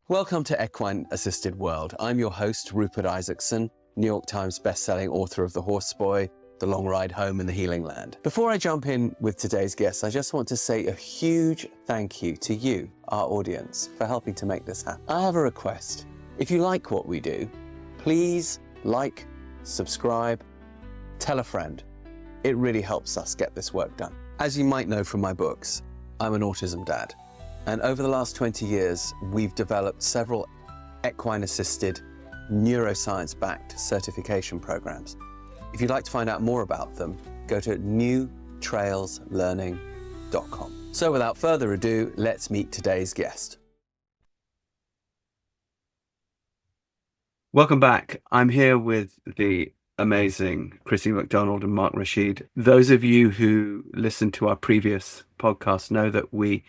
Welcome to Equine Assisted World. I'm your host, Rupert Isaacson, New York Times bestselling author of The Horse Boy, The Long Ride Home and The Healing Land. Before I jump in with today's guest, I just want to say a huge thank you to you, our audience, for helping to make this happen. I have a request. If you like what we do, please like, subscribe, tell a friend. It really helps us get this work done. As you might know from my books, I'm an autism dad. And over the last 20 years, we've developed several equine-assisted, neuroscience-backed certification programs. If you'd like to find out more about them, go to newtrailslearning.com. So without further ado, let's meet today's guest. Welcome back. I'm here with the amazing Crissi McDonald and Mark Rashid. Those of you who listened to our previous podcast know that we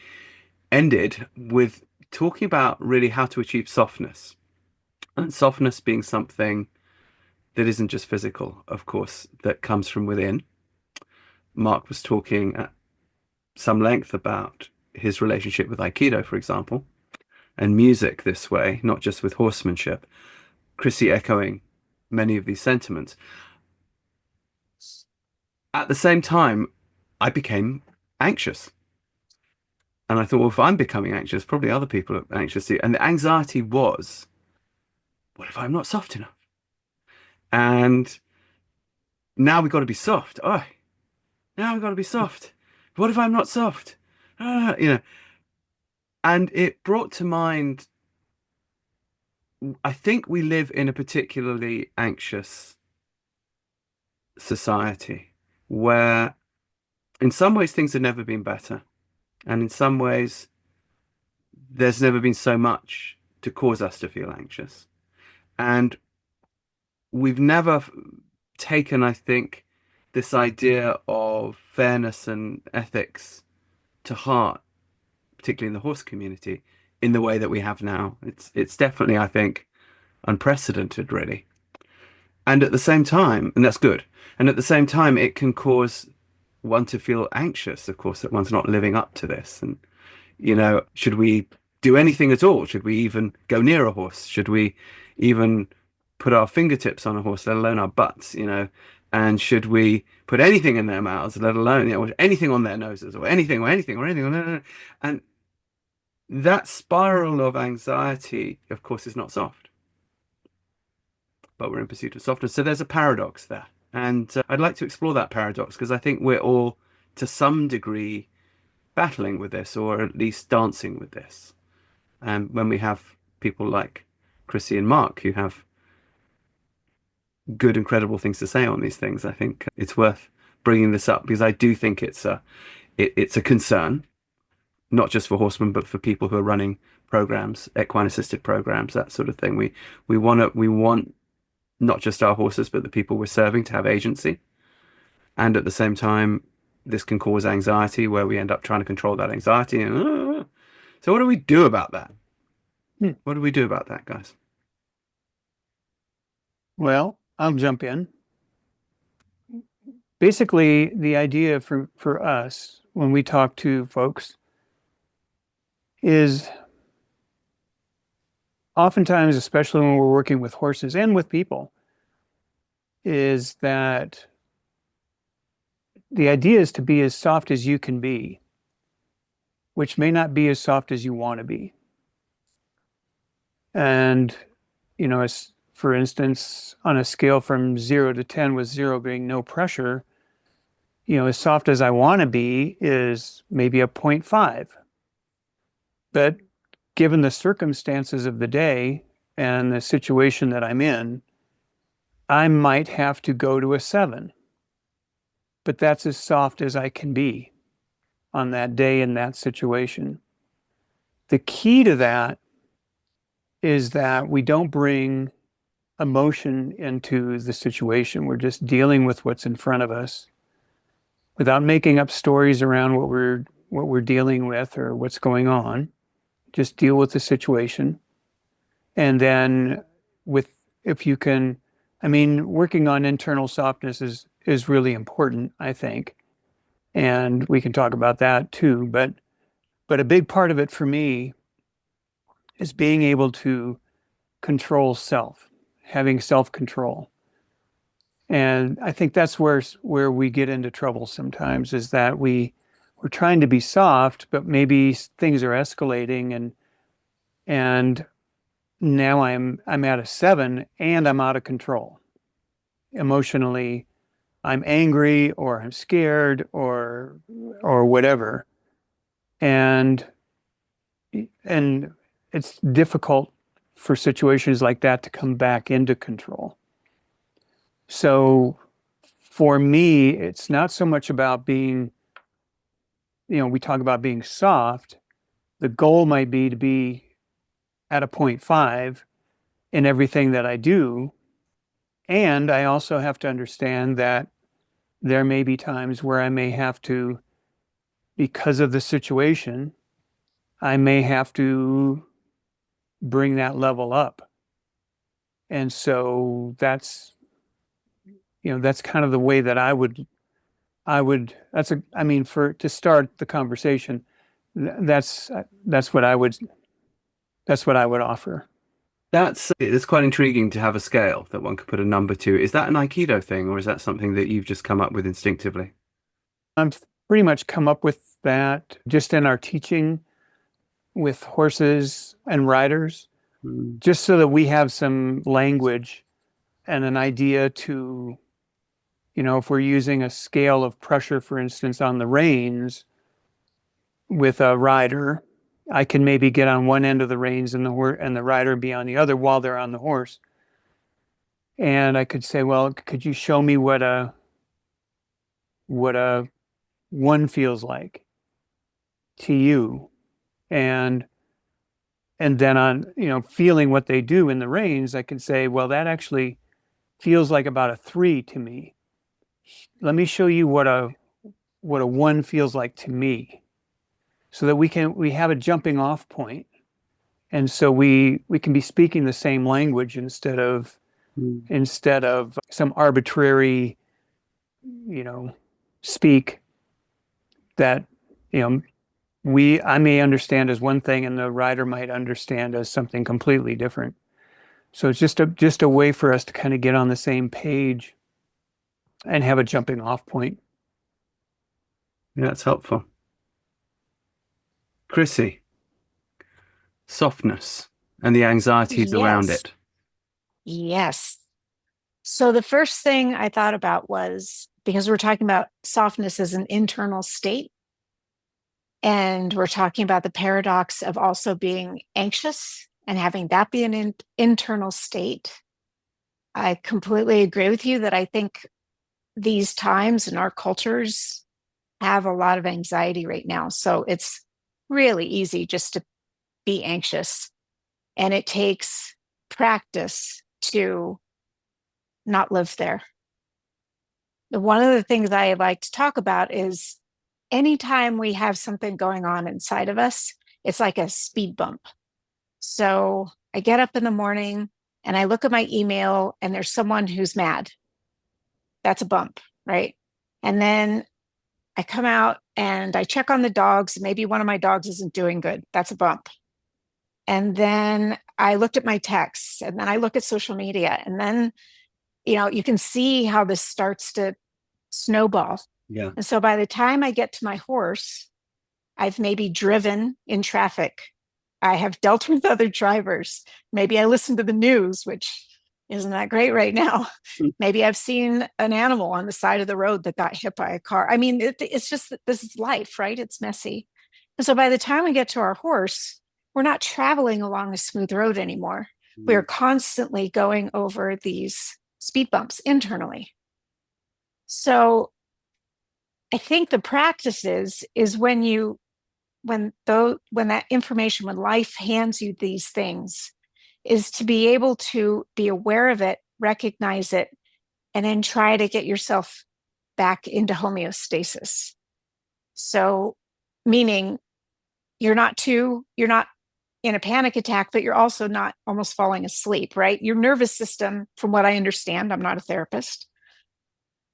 ended with talking about really how to achieve softness, and softness being something that isn't just physical, of course, that comes from within. Mark was talking at some length about his relationship with Aikido, for example, and music this way, not just with horsemanship. Crissi echoing many of these sentiments. At the same time, I became anxious. And I thought, well, if I'm becoming anxious, probably other people are anxious too. And the anxiety was, what if I'm not soft enough? And now we've got to be soft. Oh, now we've got to be soft. What if I'm not soft? And it brought to mind, I think we live in a particularly anxious society where in some ways things have never been better. And in some ways, there's never been so much to cause us to feel anxious. And we've never taken, I think, this idea of fairness and ethics to heart, particularly in the horse community, in the way that we have now. It's definitely, I think, unprecedented, really. And at the same time, and that's good, and at the same time, it can cause one to feel anxious, of course, that one's not living up to this. And, should we do anything at all? Should we even go near a horse? Should we even put our fingertips on a horse, let alone our butts, and should we put anything in their mouths, let alone, anything on their noses or anything. And that spiral of anxiety, of course, is not soft, but we're in pursuit of softness. So there's a paradox there. And I'd like to explore that paradox because I think we're all, to some degree, battling with this, or at least dancing with this. And when we have people like Crissi and Mark who have good, incredible things to say on these things, I think it's worth bringing this up because I do think it's a concern, not just for horsemen, but for people who are running programs, equine assisted programs, that sort of thing. We want not just our horses, but the people we're serving to have agency. And at the same time, this can cause anxiety where we end up trying to control that anxiety. So what do we do about that? What do we do about that, guys? Well, I'll jump in. Basically, the idea for us when we talk to folks is oftentimes, especially when we're working with horses and with people, is that the idea is to be as soft as you can be, which may not be as soft as you want to be. And, as, for instance, on a scale from 0 to 10, with 0 being no pressure, as soft as I want to be is maybe a 0.5. But given the circumstances of the day and the situation that I'm in, I might have to go to a 7. But that's as soft as I can be on that day in that situation. The key to that is that we don't bring emotion into the situation. We're just dealing with what's in front of us without making up stories around what we're dealing with or what's going on. Just deal with the situation. And then working on internal softness is really important, I think. And we can talk about that too. But a big part of it for me is being able to control self, having self-control. And I think that's where we get into trouble sometimes, is that we're trying to be soft, but maybe things are escalating, and now I'm at a 7 and I'm out of control. Emotionally, I'm angry or I'm scared or whatever. And it's difficult for situations like that to come back into control. So for me, it's not so much about being, we talk about being soft. The goal might be to be at a 0.5 in everything that I do. And I also have to understand that there may be times where I may have to, because of the situation, I may have to bring that level up. And so that's kind of the way that I would, to start the conversation, that's what I would offer. It's quite intriguing to have a scale that one could put a number to. Is that an Aikido thing, or is that something that you've just come up with instinctively? I've pretty much come up with that just in our teaching with horses and riders, just so that we have some language and an idea to, if we're using a scale of pressure, for instance, on the reins with a rider, I can maybe get on one end of the reins and the rider be on the other while they're on the horse. And I could say, well, could you show me what a 1 feels like to you? And then on, feeling what they do in the reins, I can say, well, that actually feels like about a 3 to me. Let me show you what a 1 feels like to me, so that we have a jumping off point. And so we can be speaking the same language instead of some arbitrary, speak that, I may understand as one thing and the rider might understand as something completely different. So it's just a way for us to kind of get on the same page and have a jumping off point. Yeah, that's helpful. Crissi, softness and the anxieties around it. Yes. So the first thing I thought about was, because we're talking about softness as an internal state, and we're talking about the paradox of also being anxious and having that be an internal state. I completely agree with you that I think these times in our cultures have a lot of anxiety right now. So it's really easy just to be anxious. And it takes practice to not live there. One of the things I like to talk about is anytime we have something going on inside of us, it's like a speed bump. So I get up in the morning and I look at my email and there's someone who's mad. That's a bump, right? And then I come out and I check on the dogs. Maybe one of my dogs isn't doing good. That's a bump. And then I looked at my texts, and then I look at social media, and then, you can see how this starts to snowball. Yeah. And so by the time I get to my horse, I've maybe driven in traffic. I have dealt with other drivers. Maybe I listen to the news, which isn't that great right now. Maybe I've seen an animal on the side of the road that got hit by a car. I mean, it's just that this is life, right? It's messy. And so by the time we get to our horse, we're not traveling along a smooth road anymore. We are constantly going over these speed bumps internally. So I think the practice is when that information, when life hands you these things, is to be able to be aware of it, recognize it, and then try to get yourself back into homeostasis. So, meaning you're not in a panic attack, but you're also not almost falling asleep, right? Your nervous system, from what I understand, I'm not a therapist,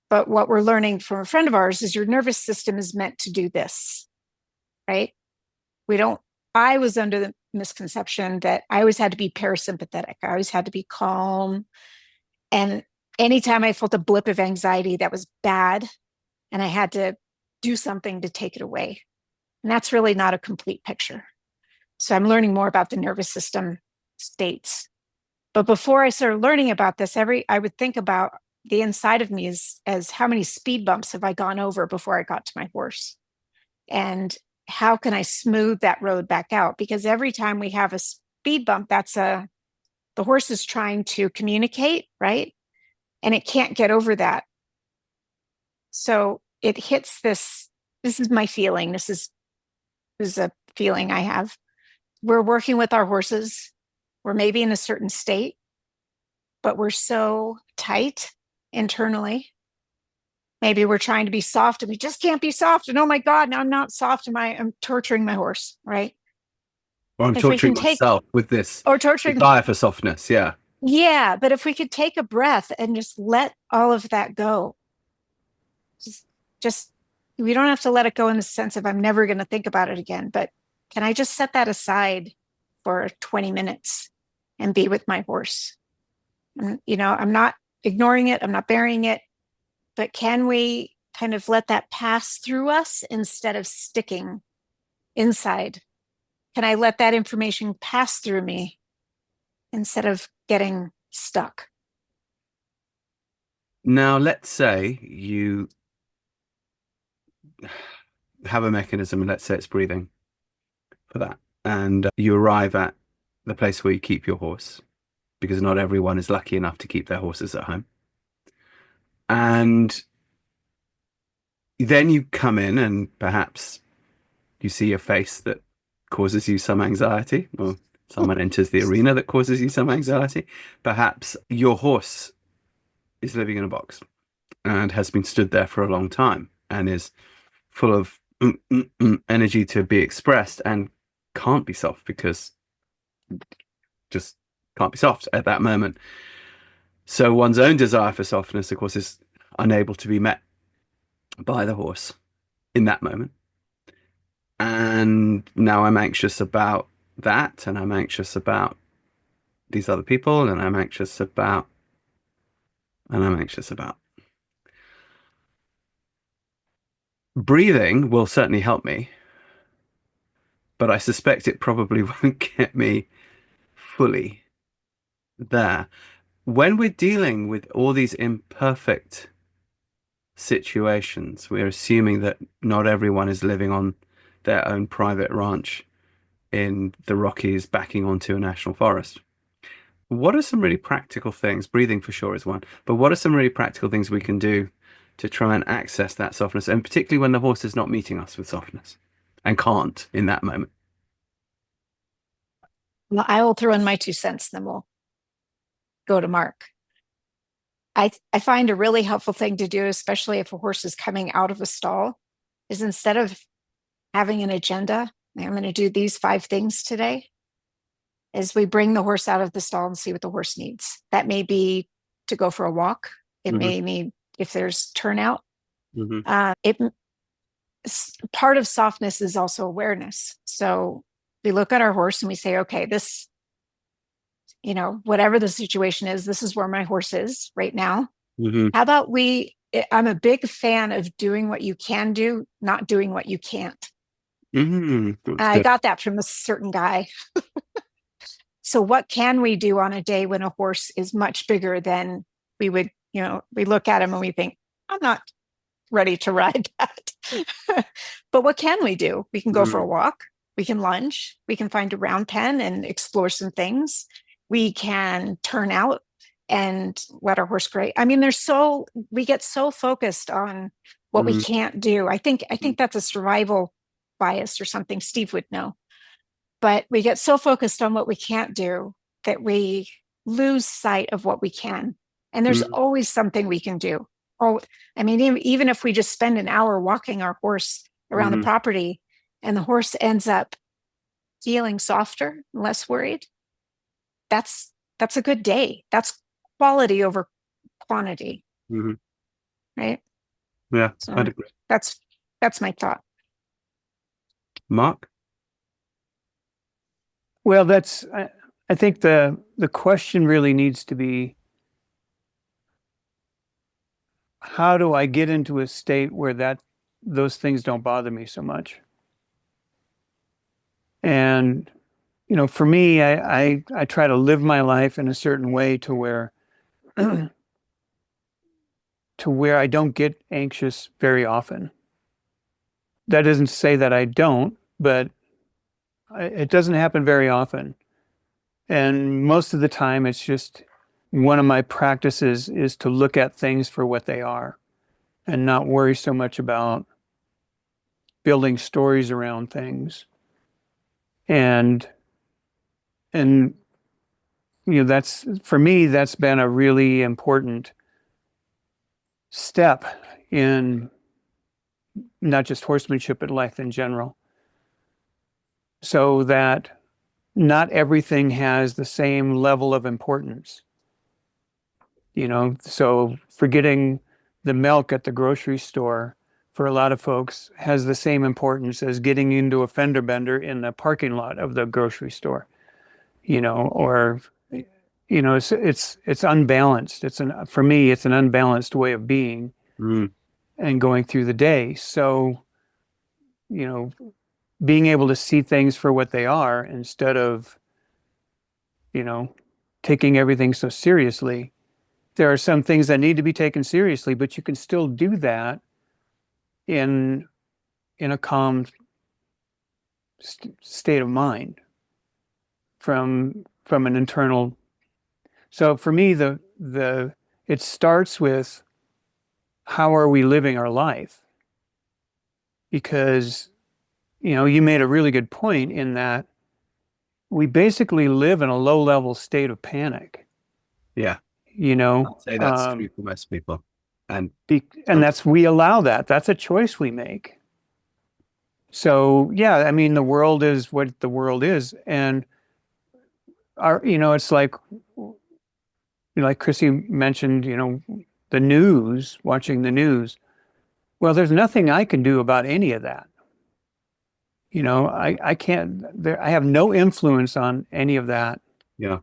but what we're learning from a friend of ours is your nervous system is meant to do this, right? I was under misconception that I always had to be parasympathetic. I always had to be calm. And anytime I felt a blip of anxiety, that was bad. And I had to do something to take it away. And that's really not a complete picture. So I'm learning more about the nervous system states. But before I started learning about this, I would think about the inside of me as how many speed bumps have I gone over before I got to my horse? And how can I smooth that road back out? Because every time we have a speed bump, the horse is trying to communicate, right? And it can't get over that. So it hits this is my feeling. This is a feeling I have. We're working with our horses. We're maybe in a certain state, but we're so tight internally. Maybe we're trying to be soft and we just can't be soft. And oh my God, now I'm not soft. I'm torturing my horse, right? Or I'm torturing myself with this desire for softness. Yeah. Yeah. But if we could take a breath and just let all of that go, just we don't have to let it go in the sense of I'm never going to think about it again. But can I just set that aside for 20 minutes and be with my horse? And, I'm not ignoring it. I'm not burying it. But can we kind of let that pass through us instead of sticking inside? Can I let that information pass through me instead of getting stuck? Now, let's say you have a mechanism, and let's say it's breathing for that. And you arrive at the place where you keep your horse, because not everyone is lucky enough to keep their horses at home. And then you come in and perhaps you see a face that causes you some anxiety, or someone enters the arena that causes you some anxiety. Perhaps your horse is living in a box and has been stood there for a long time and is full of energy to be expressed and can't be soft because just can't be soft at that moment. So one's own desire for softness, of course, is unable to be met by the horse in that moment. And now I'm anxious about that, and I'm anxious about these other people, and I'm anxious about. Breathing will certainly help me, but I suspect it probably won't get me fully there. When we're dealing with all these imperfect situations, we're assuming that not everyone is living on their own private ranch in the Rockies backing onto a national forest. What are some really practical things? Breathing for sure is one, but what are some really practical things we can do to try and access that softness, and particularly when the horse is not meeting us with softness and can't in that moment? Well, I will throw in my 2 cents, then we'll go to Mark. I find a really helpful thing to do, especially if a horse is coming out of a stall, is instead of having an agenda, I'm going to do these 5 things today, is we bring the horse out of the stall and see what the horse needs. That may be to go for a walk. It may mean if there's turnout. Part of softness is also awareness. So we look at our horse and we say, okay, this, whatever the situation is, this is where my horse is right now. How about I'm a big fan of doing what you can do, not doing what you can't. I got that from a certain guy. So what can we do on a day when a horse is much bigger than we would, we look at him and we think, I'm not ready to ride that. But what can we do? We can go for a walk. We can lunge. We can find a round pen and explore some things. We can turn out and let our horse graze. I mean, we get so focused on what we can't do. I think that's a survival bias or something Steve would know. But we get so focused on what we can't do that we lose sight of what we can. And there's always something we can do. Even if we just spend an hour walking our horse around the property and the horse ends up feeling softer, less worried, that's a good day. That's quality over quantity. Right? Yeah, So I'd agree. that's my thought. Mark? Well, I think the question really needs to be, how do I get into a state where those things don't bother me so much? And, for me, I try to live my life in a certain way to where I don't get anxious very often. That doesn't say that I don't, but it doesn't happen very often. And most of the time, it's just one of my practices is to look at things for what they are and not worry so much about building stories around things. And that's, for me, that's been a really important step in not just horsemanship, but life in general. So that not everything has the same level of importance. So forgetting the milk at the grocery store for a lot of folks has the same importance as getting into a fender bender in the parking lot of the grocery store, or it's unbalanced. For me, it's an unbalanced way of being and going through the day. So, being able to see things for what they are instead of, taking everything so seriously. There are some things that need to be taken seriously, but you can still do that in a calm state of mind from an internal. So for me, it starts with, how are we living our life? Because, you made a really good point in that we basically live in a low-level state of panic. Yeah. I'd say that's true for most people. And we allow that. That's a choice we make. So, yeah, I mean, the world is what the world is. And it's like Crissi mentioned, the news, watching the news. Well, there's nothing I can do about any of that. I can't, I have no influence on any of that. Yeah.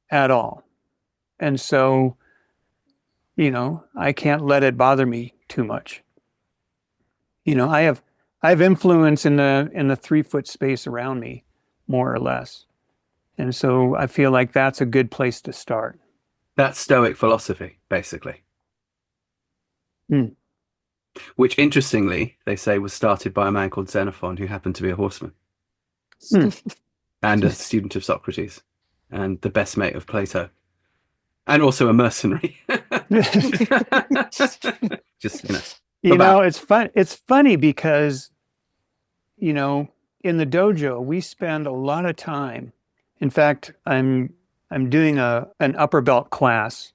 At all. And so, I can't let it bother me too much. I have influence in the 3-foot space around me, more or less. And so I feel like that's a good place to start. That's Stoic philosophy, basically. Which, interestingly, they say was started by a man called Xenophon, who happened to be a horseman and a student of Socrates and the best mate of Plato, and also a mercenary. Just, it's fun. It's funny because, in the dojo, we spend a lot of time. In fact, I'm doing an upper belt class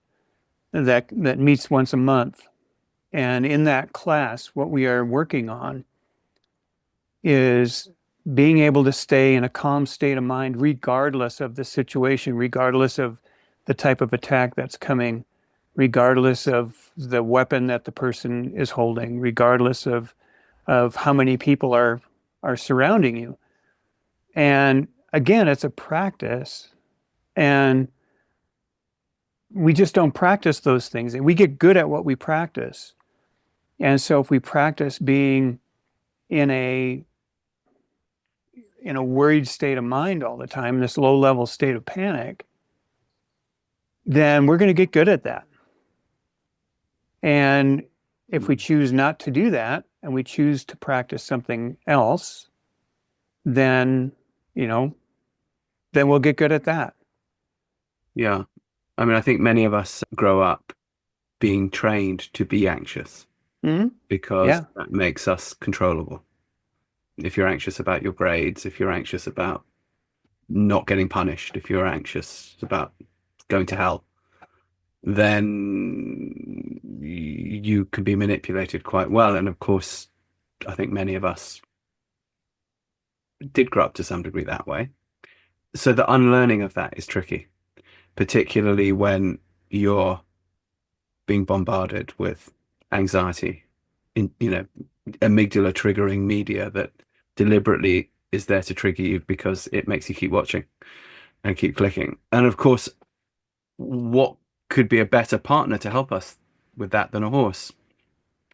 that meets once a month. And in that class, what we are working on is being able to stay in a calm state of mind, regardless of the situation, regardless of the type of attack that's coming, regardless of the weapon that the person is holding, regardless of how many people are surrounding you. And again, it's a practice, and we just don't practice those things. We get good at what we practice. And so if we practice being in a worried state of mind all the time, this low-level state of panic, then we're going to get good at that. And if we choose not to do that and we choose to practice something else, then we'll get good at that. Yeah. I mean, I think many of us grow up being trained to be anxious because that makes us controllable. If you're anxious about your grades, if you're anxious about not getting punished, if you're anxious about going to hell, then you can be manipulated quite well. And of course, I think many of us did grow up to some degree that way. So the unlearning of that is tricky, particularly when you're being bombarded with anxiety, amygdala triggering media that deliberately is there to trigger you because it makes you keep watching and keep clicking. And of course, what could be a better partner to help us with that than a horse?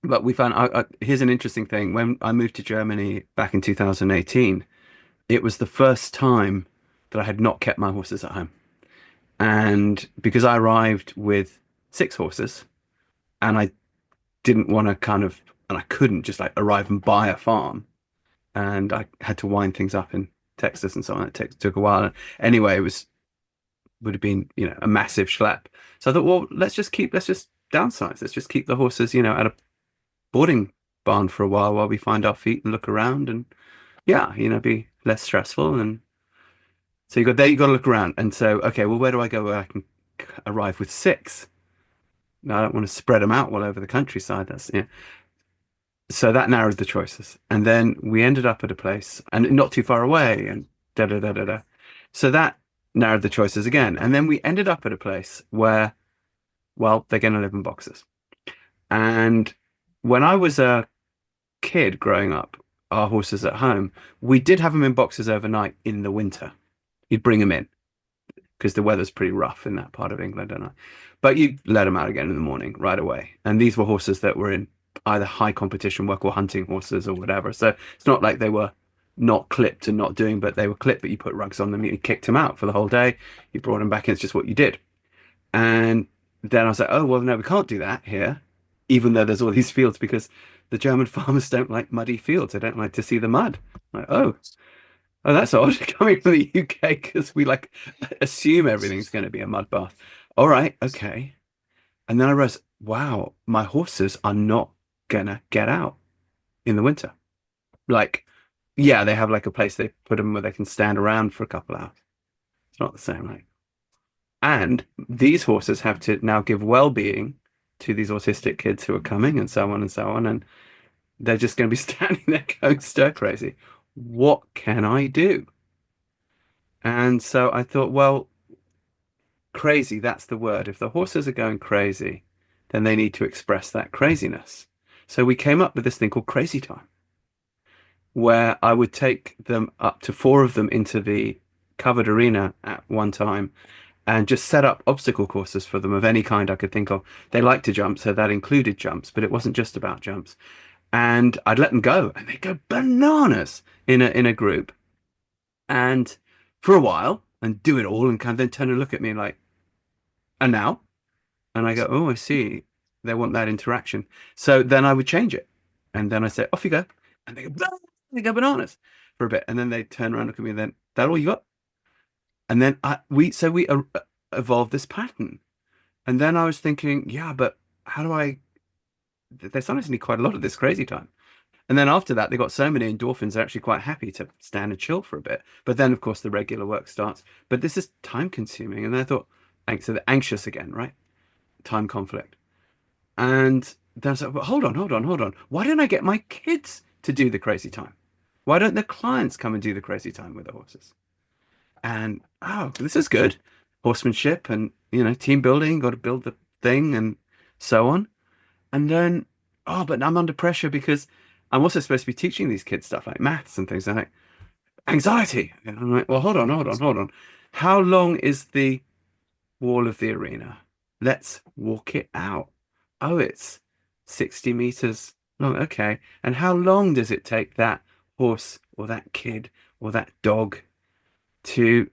But we found, here's an interesting thing. When I moved to Germany back in 2018, it was the first time that I had not kept my horses at home. And because I arrived with 6 horses, and I didn't want to and I couldn't just like arrive and buy a farm, and I had to wind things up in Texas and so on. It took a while. Anyway, would have been, a massive schlep. So I thought, well, let's just downsize. Let's just keep the horses, at a boarding barn for a while we find our feet and look around, and be less stressful. And so you got to look around. And so, okay, well, where do I go where I can arrive with 6? Now, I don't want to spread them out all over the countryside. So that narrowed the choices. And then we ended up at a place, and not too far away, and da da da da da. So that narrowed the choices again. And then we ended up at a place where, well, they're going to live in boxes. And when I was a kid growing up, our horses at home, we did have them in boxes overnight in the winter. You'd bring them in because the weather's pretty rough in that part of England, but you let them out again in the morning right away. And these were horses that were in either high competition work or hunting horses or whatever. So it's not like they were not clipped and not doing, but they were clipped, but you put rugs on them, you kicked them out for the whole day, you brought them back in. It's just what you did. And then I was like, oh, well, no, we can't do that here, even though there's all these fields, because the German farmers don't like muddy fields. They don't like to see the mud. I'm like, oh, that's odd coming from the UK, because we like assume everything's going to be a mud bath. All right, okay. And then I realized, wow, my horses are not gonna get out in the winter. Like, yeah, they have like a place they put them where they can stand around for a couple hours. It's not the same, right? And these horses have to now give well-being to these autistic kids who are coming, and so on and so on. And they're just going to be standing there going stir crazy. What can I do? And so I thought, well, crazy, that's the word. If the horses are going crazy, then they need to express that craziness. So we came up with this thing called Crazy Time, where I would take them up to 4 of them into the covered arena at one time and just set up obstacle courses for them of any kind I could think of. They like to jump, so that included jumps, but it wasn't just about jumps. And I'd let them go, and they'd go bananas in a group, and for a while, and do it all, and kind of then turn and look at me like, and now? And I go, oh, I see. They want that interaction. So then I would change it. And then I say, off you go. And they go bananas for a bit. And then they turn around and look at me, and then, that all you got? And then we evolved this pattern. And then I was thinking, yeah, but how do they sometimes need quite a lot of this Crazy Time. And then after that, they got so many endorphins, they're actually quite happy to stand and chill for a bit. But then, of course, the regular work starts. But this is time consuming. And then I thought, so they're anxious again, right? Time conflict. And then I was like, well, hold on. Why don't I get my kids to do the Crazy Time? Why don't the clients come and do the Crazy Time with the horses? And, oh, this is good. Horsemanship and, team building, got to build the thing and so on. And then, oh, but I'm under pressure because I'm also supposed to be teaching these kids stuff like maths and things like anxiety. And I'm like, well, hold on. How long is the wall of the arena? Let's walk it out. Oh, it's 60 meters long. Okay. And how long does it take that horse or that kid or that dog to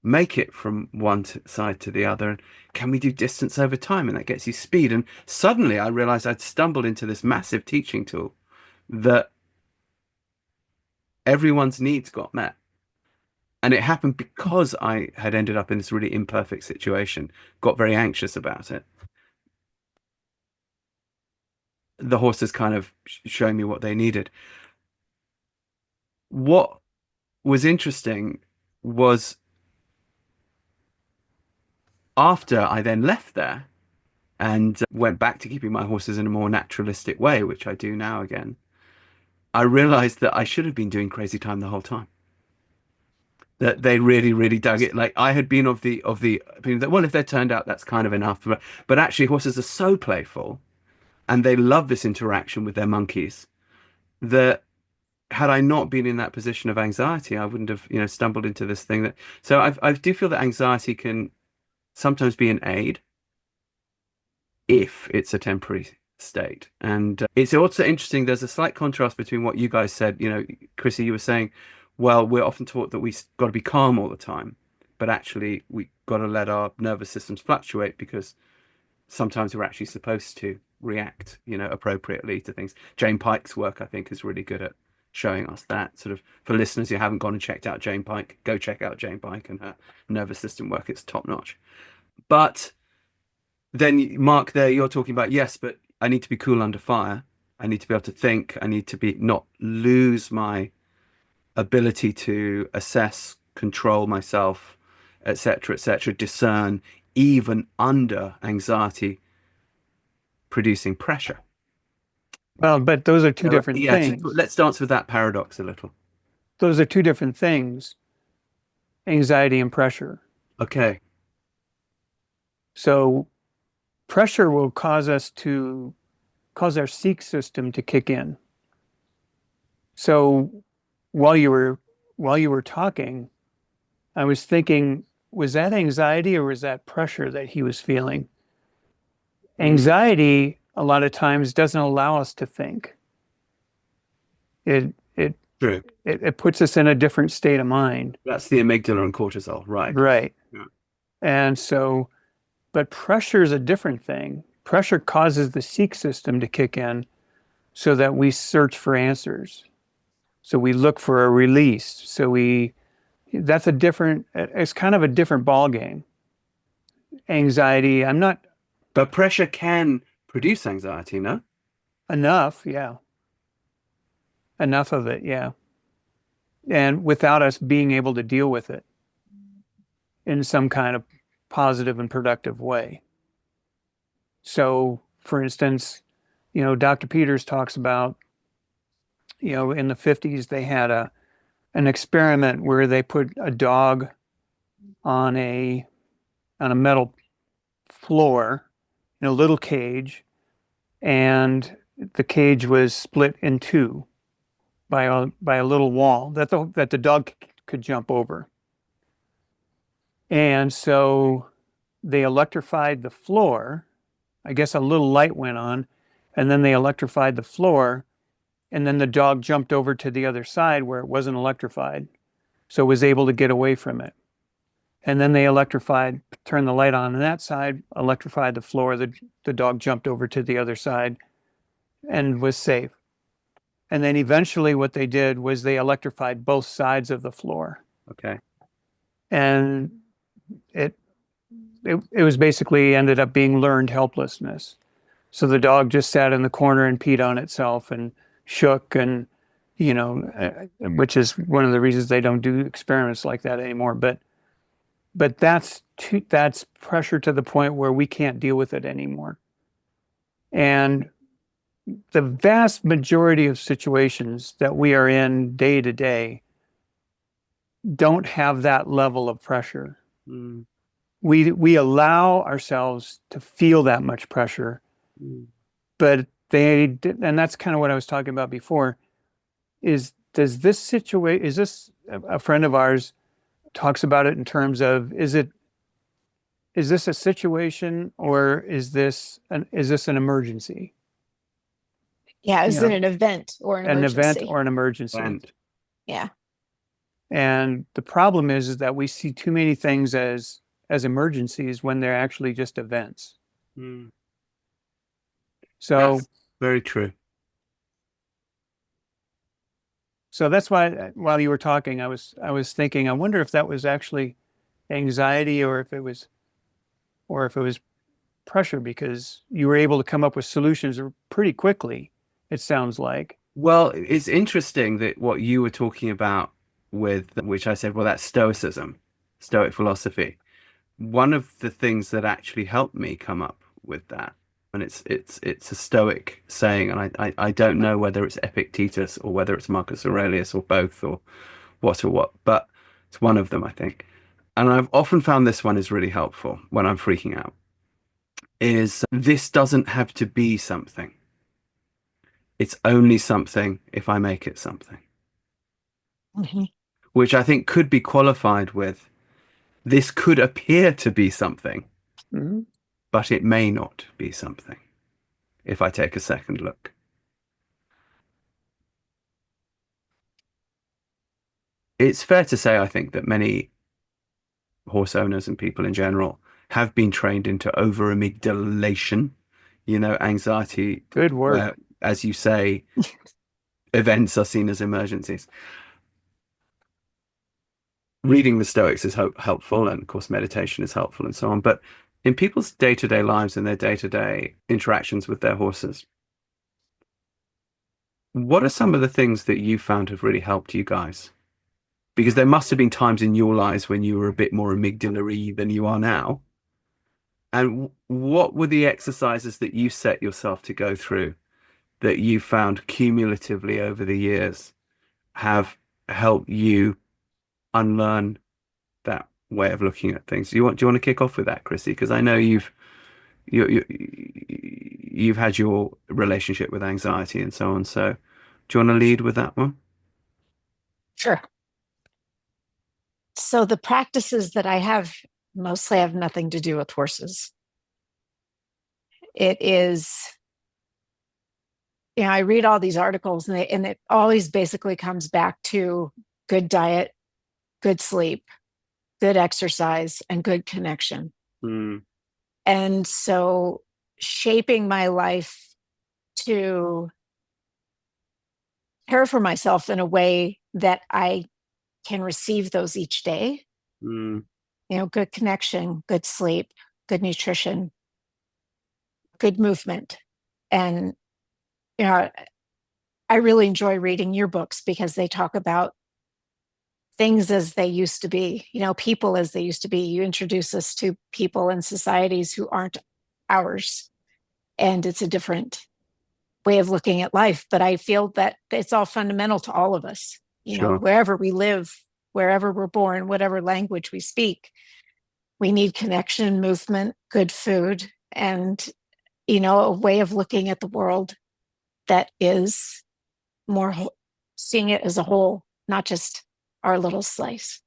make it from one side to the other? And can we do distance over time? And that gets you speed. And suddenly I realized I'd stumbled into this massive teaching tool that everyone's needs got met. And it happened because I had ended up in this really imperfect situation, got very anxious about it. The horses kind of showing me what they needed. What was interesting was after I then left there and went back to keeping my horses in a more naturalistic way, which I do now again, I realized that I should have been doing Crazy Time the whole time. That they really, really dug it. Like I had been of the opinion that, well, if they're turned out, that's kind of enough. But actually, horses are so playful, and they love this interaction with their monkeys, that had I not been in that position of anxiety, I wouldn't have, stumbled into this thing that. So I do feel that anxiety can sometimes be an aid if it's a temporary state. And it's also interesting. There's a slight contrast between what you guys said. Crissi, you were saying, well, we're often taught that we got to be calm all the time, but actually we got to let our nervous systems fluctuate because sometimes we're actually supposed to react, appropriately to things. Jane Pike's work, I think, is really good at showing us that. Sort of, for listeners who haven't gone and checked out Jane Pike, go check out Jane Pike and her nervous system work. It's top notch. But then, Mark, there you're talking about, yes, but I need to be cool under fire. I need to be able to think. I need to not lose my ability to assess, control myself, etc., discern, even under anxiety producing pressure. Well, but those are two different things. Let's dance with that paradox a little. Those are two different things, anxiety and pressure. Okay. So pressure will cause our seek system to kick in. So while you were talking, I was thinking, was that anxiety or was that pressure that he was feeling? Anxiety a lot of times doesn't allow us to think. True. It puts us in a different state of mind. That's the amygdala and cortisol, right? Right. Yeah. And so, but pressure is a different thing. Pressure causes the seek system to kick in so that we search for answers. So we look for a release. It's kind of a different ball game. Anxiety, But pressure can produce anxiety, no? Enough, yeah. Enough of it, yeah. And without us being able to deal with it in some kind of positive and productive way. So, for instance, Dr. Peters talks about, in the 50s, they had an experiment where they put a dog on a metal floor in a little cage, and the cage was split in two by a little wall that the dog could jump over. And so they electrified the floor. I guess a little light went on, and then they electrified the floor, and then the dog jumped over to the other side where it wasn't electrified, so was able to get away from it. And then they turned the light on that side, electrified the floor. The dog jumped over to the other side and was safe. And then eventually what they did was they electrified both sides of the floor. Okay. And it was basically ended up being learned helplessness. So the dog just sat in the corner and peed on itself and shook, and which is one of the reasons they don't do experiments like that anymore. But that's pressure to the point where we can't deal with it anymore. And the vast majority of situations that we are in day to day don't have that level of pressure. Mm. We allow ourselves to feel that much pressure, but and that's kind of what I was talking about before. Is this a friend of ours talks about it in terms of, is this a situation or is this an emergency? Yeah, is it an event or an emergency? An event or an emergency. Yeah. And the problem is that we see too many things as emergencies when they're actually just events. Mm. So that's very true. So that's why, while you were talking, I was thinking, I wonder if that was actually anxiety or if it was pressure, because you were able to come up with solutions pretty quickly, it sounds like. Well, it's interesting that what you were talking about with, which I said, well, that's Stoicism, Stoic philosophy. One of the things that actually helped me come up with that, and it's a Stoic saying, and I don't know whether it's Epictetus or whether it's Marcus Aurelius or both or what, but it's one of them, I think. And I've often found this one is really helpful when I'm freaking out, is this doesn't have to be something. It's only something if I make it something. Mhm. which I think could be qualified with, this could appear to be something, Mhm. but it may not be something if I take a second look. It's fair to say, I think, that many horse owners and people in general have been trained into over amygdalation, anxiety, Good word. where, as you say, events are seen as emergencies. Reading the Stoics is helpful, and of course meditation is helpful and so on, but in people's day-to-day lives and their day-to-day interactions with their horses, what are some of the things that you found have really helped you guys? Because there must have been times in your lives when you were a bit more amygdala-y than you are now. And what were the exercises that you set yourself to go through that you found cumulatively over the years have helped you unlearn that way of looking at things? Do you want to kick off with that, Crissi? Because I know you've had your relationship with anxiety and so on. So do you want to lead with that one? Sure. So the practices that I have mostly have nothing to do with horses. It is, I read all these articles and it always basically comes back to good diet, good sleep, good exercise, and good connection. Mm. And so shaping my life to care for myself in a way that I can receive those each day. Mm. Good connection, good sleep, good nutrition, good movement. And, I really enjoy reading your books because they talk about things as they used to be, people as they used to be. You introduce us to people and societies who aren't ours. And it's a different way of looking at life. But I feel that it's all fundamental to all of us, Sure. wherever we live, wherever we're born, whatever language we speak. We need connection, movement, good food, and, a way of looking at the world that is more seeing it as a whole, not just our little slice.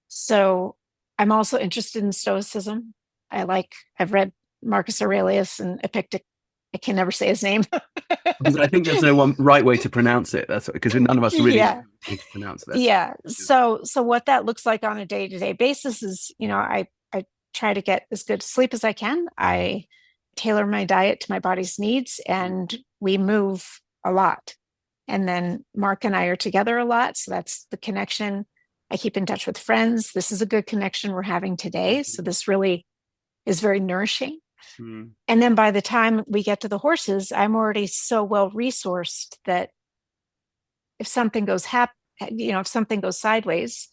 So I'm also interested in Stoicism. I've read Marcus Aurelius and Epictetus. I can never say his name. Because I think there's no one right way to pronounce it. That's because none of us really know how to pronounce this. Yeah. So what that looks like on a day-to-day basis is, I try to get as good sleep as I can. I tailor my diet to my body's needs, and we move a lot. And then Mark and I are together a lot. So that's the connection. I keep in touch with friends. This is a good connection we're having today. So this really is very nourishing. Mm. And then by the time we get to the horses, I'm already so well resourced that if something goes if something goes sideways,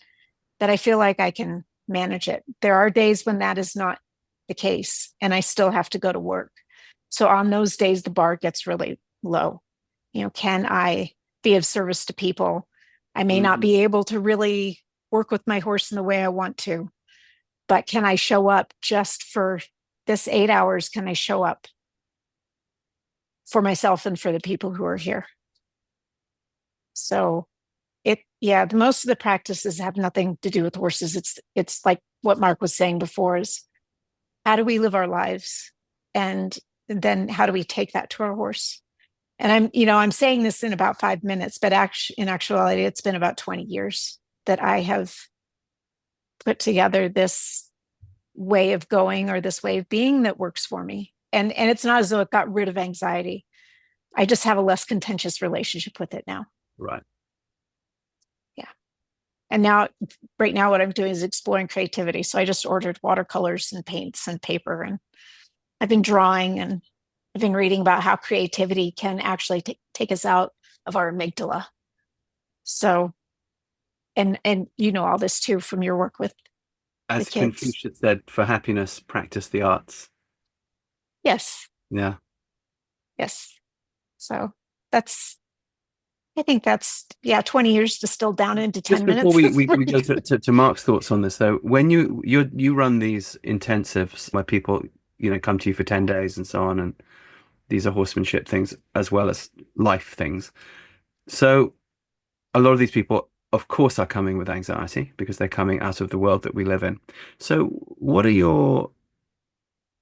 that I feel like I can manage it. There are days when that is not the case and I still have to go to work. So on those days, the bar gets really low. Can I be of service to people? I may not be able to really work with my horse in the way I want to, but can I show up just for this 8 hours? Can I show up for myself and for the people who are here? So most of the practices have nothing to do with horses. It's like what Mark was saying before, is how do we live our lives? And then how do we take that to our horse? And I'm saying this in about 5 minutes, but in actuality, it's been about 20 years that I have put together this way of going, or this way of being, that works for me. And it's not as though it got rid of anxiety. I just have a less contentious relationship with it now. Right. Yeah. And right now, what I'm doing is exploring creativity. So I just ordered watercolors and paints and paper, and I've been drawing, and I've been reading about how creativity can actually take us out of our amygdala. So, and all this too from your work with As the kids. Confucius said, for happiness, practice the arts. Yes. Yeah. Yes. So I think that's 20 years distilled down into 10 Just minutes. before we go to Mark's thoughts on this, though, when you run these intensives where people come to you for 10 days and so on, and these are horsemanship things as well as life things. So a lot of these people of course, are coming with anxiety because they're coming out of the world that we live in. So what are your,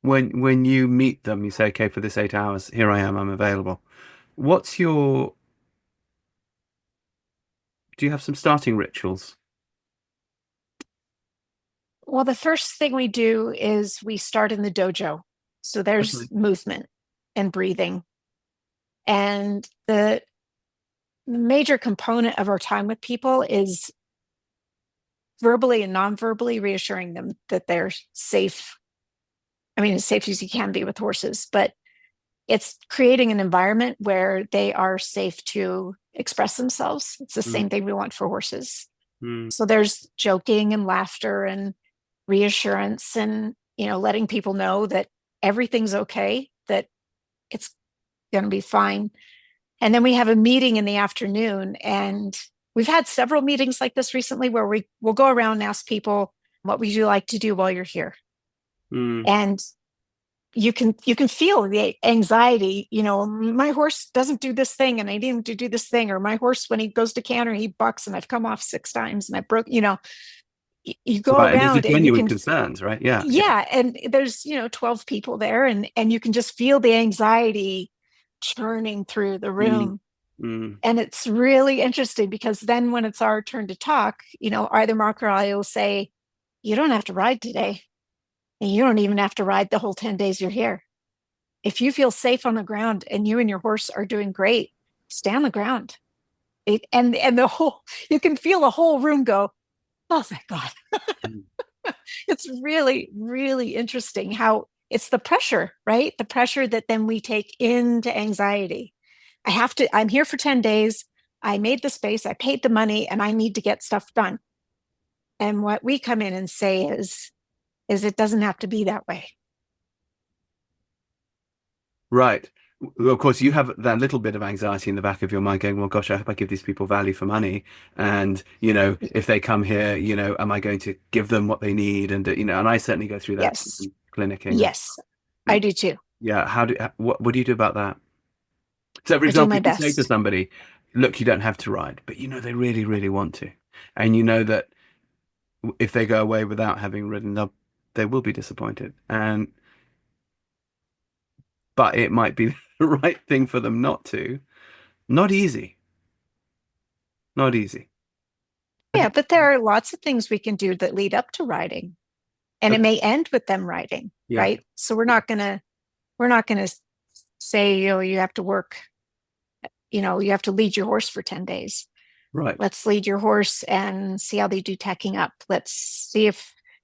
when you meet them, you say, okay, for this 8 hours, here I am, I'm available. What's your, do you have some starting rituals? Well, the first thing we do is we start in the dojo. So there's Okay. movement and breathing. And the major component of our time with people is verbally and non-verbally reassuring them that they're safe. I mean, as safe as you can be with horses, but it's creating an environment where they are safe to express themselves. It's the same thing we want for horses. Mm. So there's joking and laughter and reassurance and, letting people know that everything's okay, that it's going to be fine. And then we have a meeting in the afternoon, and we've had several meetings like this recently where we'll go around and ask people, what would you like to do while you're here? Mm. And you can feel the anxiety. My horse doesn't do this thing and I need him to do this thing, or my horse, when he goes to canter, he bucks and I've come off 6 times and I broke, you go Right, and these are around and you genuine can, concerns, right? Yeah, yeah, and there's 12 people there, and you can just feel the anxiety churning through the Mm. room. Mm. And it's really interesting because then when it's our turn to talk, either Mark or I will say, you don't have to ride today, and you don't even have to ride the whole 10 days you're here. If you feel safe on the ground and you and your horse are doing great, stay on the ground. And the whole, you can feel the whole room go, oh, thank God. Mm. It's really, really interesting how it's the pressure, right? The pressure that then we take into anxiety. I'm here for 10 days. I made the space, I paid the money, and I need to get stuff done. And what we come in and say is it doesn't have to be that way. Right. Well, of course, you have that little bit of anxiety in the back of your mind going, well, gosh, I hope I give these people value for money. And, if they come here, am I going to give them what they need? And, and I certainly go through that Yes. in clinicking. Yes, I do too. Yeah. What do you do about that? So, for I do example, my you can say to best. somebody, look, you don't have to ride, but they really, really want to. And you know that if they go away without having ridden, they will be disappointed. But it might be the right thing for them not to. Not easy. Not easy. Yeah, but there are lots of things we can do that lead up to riding. And it Okay. may end with them riding, Yeah. right? So we're not gonna say, you have to work, you have to lead your horse for 10 days. Right. Let's lead your horse and see how they do tacking up. Let's see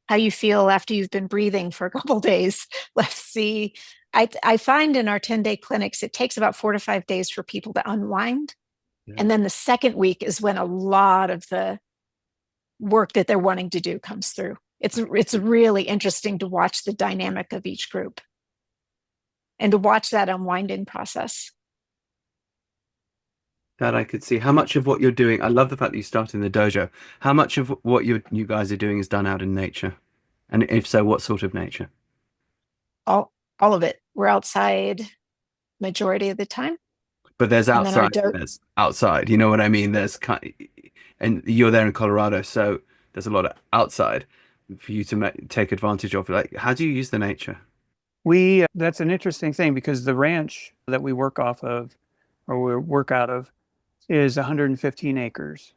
how you feel after you've been breathing for a couple days. Let's see. I find in our 10-day clinics, it takes about 4 to 5 days for people to unwind. Yeah. And then the second week is when a lot of the work that they're wanting to do comes through. It's really interesting to watch the dynamic of each group and to watch that unwinding process. That I could see. How much of what you're doing, I love the fact that you started in the dojo. How much of what you guys are doing is done out in nature? And if so, what sort of nature? All of it. We're outside majority of the time. But there's And then our outside, there's outside. You know what I mean? And you're there in Colorado, so there's a lot of outside for you to take advantage of. Like, how do you use the nature? That's an interesting thing because the ranch that we work off of, or we work out of, is 115 acres.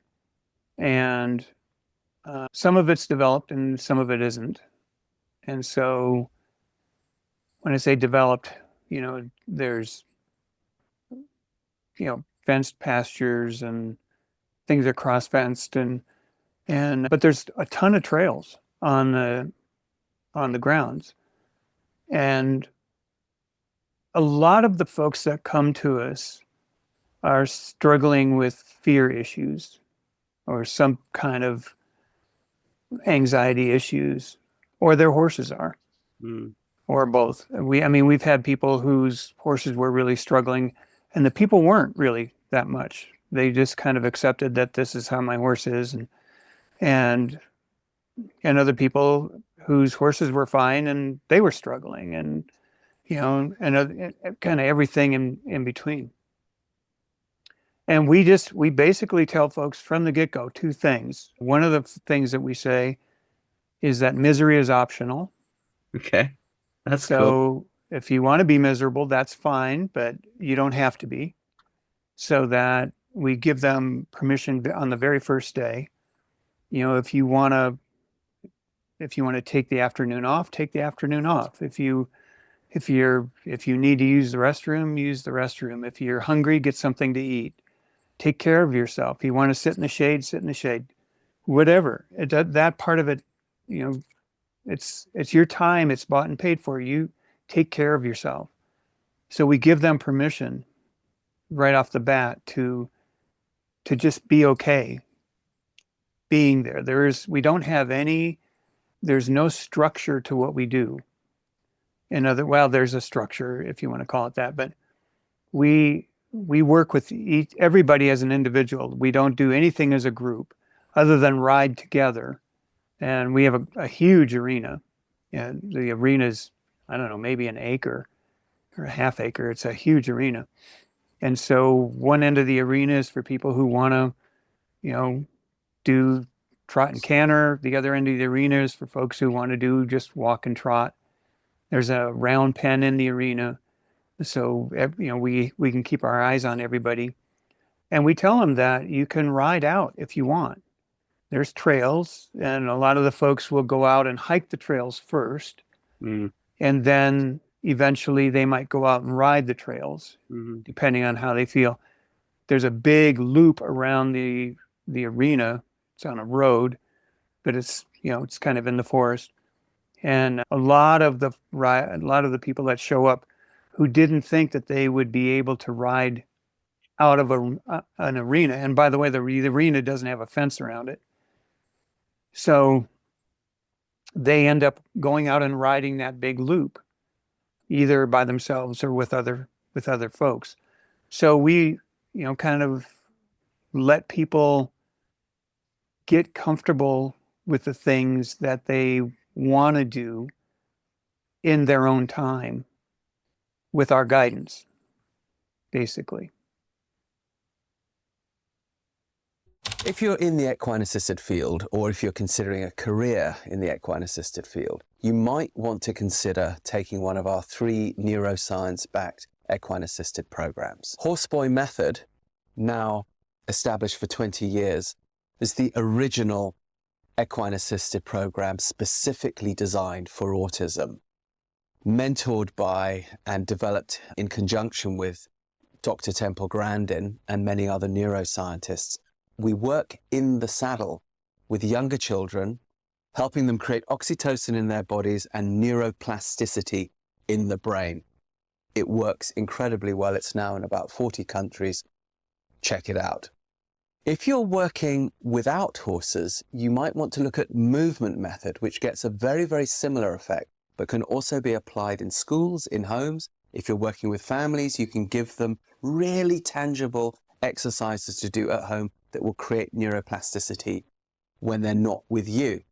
And some of it's developed and some of it isn't. And so when I say developed, there's, fenced pastures and things are cross fenced but there's a ton of trails on the grounds. And a lot of the folks that come to us are struggling with fear issues or some kind of anxiety issues, or their horses are, Mm. or both. We've had people whose horses were really struggling, and the people weren't really that much. They just kind of accepted that this is how my horse is, and other people whose horses were fine and they were struggling, and kind of everything in between. And we basically tell folks from the get-go two things. One of the things that we say is that misery is optional. Okay. That's cool. So if you want to be miserable, that's fine, but you don't have to be. So that we give them permission on the very first day. You know, if you want to take the afternoon off, take the afternoon off. If you need to use the restroom, use the restroom. If you're hungry, get something to eat. Take care of yourself. If you want to sit in the shade, sit in the shade. Whatever. That part of it, you know, it's your time. It's bought and paid for. You take care of yourself. So we give them permission right off the bat to just be okay being there. There's no structure to what we do. There's a structure if you want to call it that, but we work with everybody as an individual. We don't do anything as a group other than ride together. And we have a huge arena. And the arena is, I don't know, maybe an acre or a half acre. It's a huge arena. And so one end of the arena is for people who want to, you know, do trot and canter. The other end of the arena is for folks who want to do just walk and trot. There's a round pen in the arena. So, you know, we can keep our eyes on everybody. And we tell them that you can ride out if you want. There's trails, and a lot of the folks will go out and hike the trails first. Mm. And then eventually they might go out and ride the trails, depending on how they feel. There's a big loop around the arena. It's on a road, but it's kind of in the forest. And a lot of the people that show up who didn't think that they would be able to ride out of an arena. And by the way, the arena doesn't have a fence around it. So they end up going out and riding that big loop, either by themselves or with other folks. So we, kind of let people get comfortable with the things that they want to do in their own time with our guidance, basically. If you're in the equine assisted field, or if you're considering a career in the equine assisted field, you might want to consider taking one of our 3 neuroscience-backed equine assisted programs. Horseboy Method, now established for 20 years, is the original equine assisted program specifically designed for autism, mentored by and developed in conjunction with Dr. Temple Grandin and many other neuroscientists. We work in the saddle with younger children, helping them create oxytocin in their bodies and neuroplasticity in the brain. It works incredibly well. It's now in about 40 countries. Check it out. If you're working without horses, you might want to look at movement method, which gets a very, very similar effect, but can also be applied in schools, in homes. If you're working with families, you can give them really tangible exercises to do at home that will create neuroplasticity when they're not with you.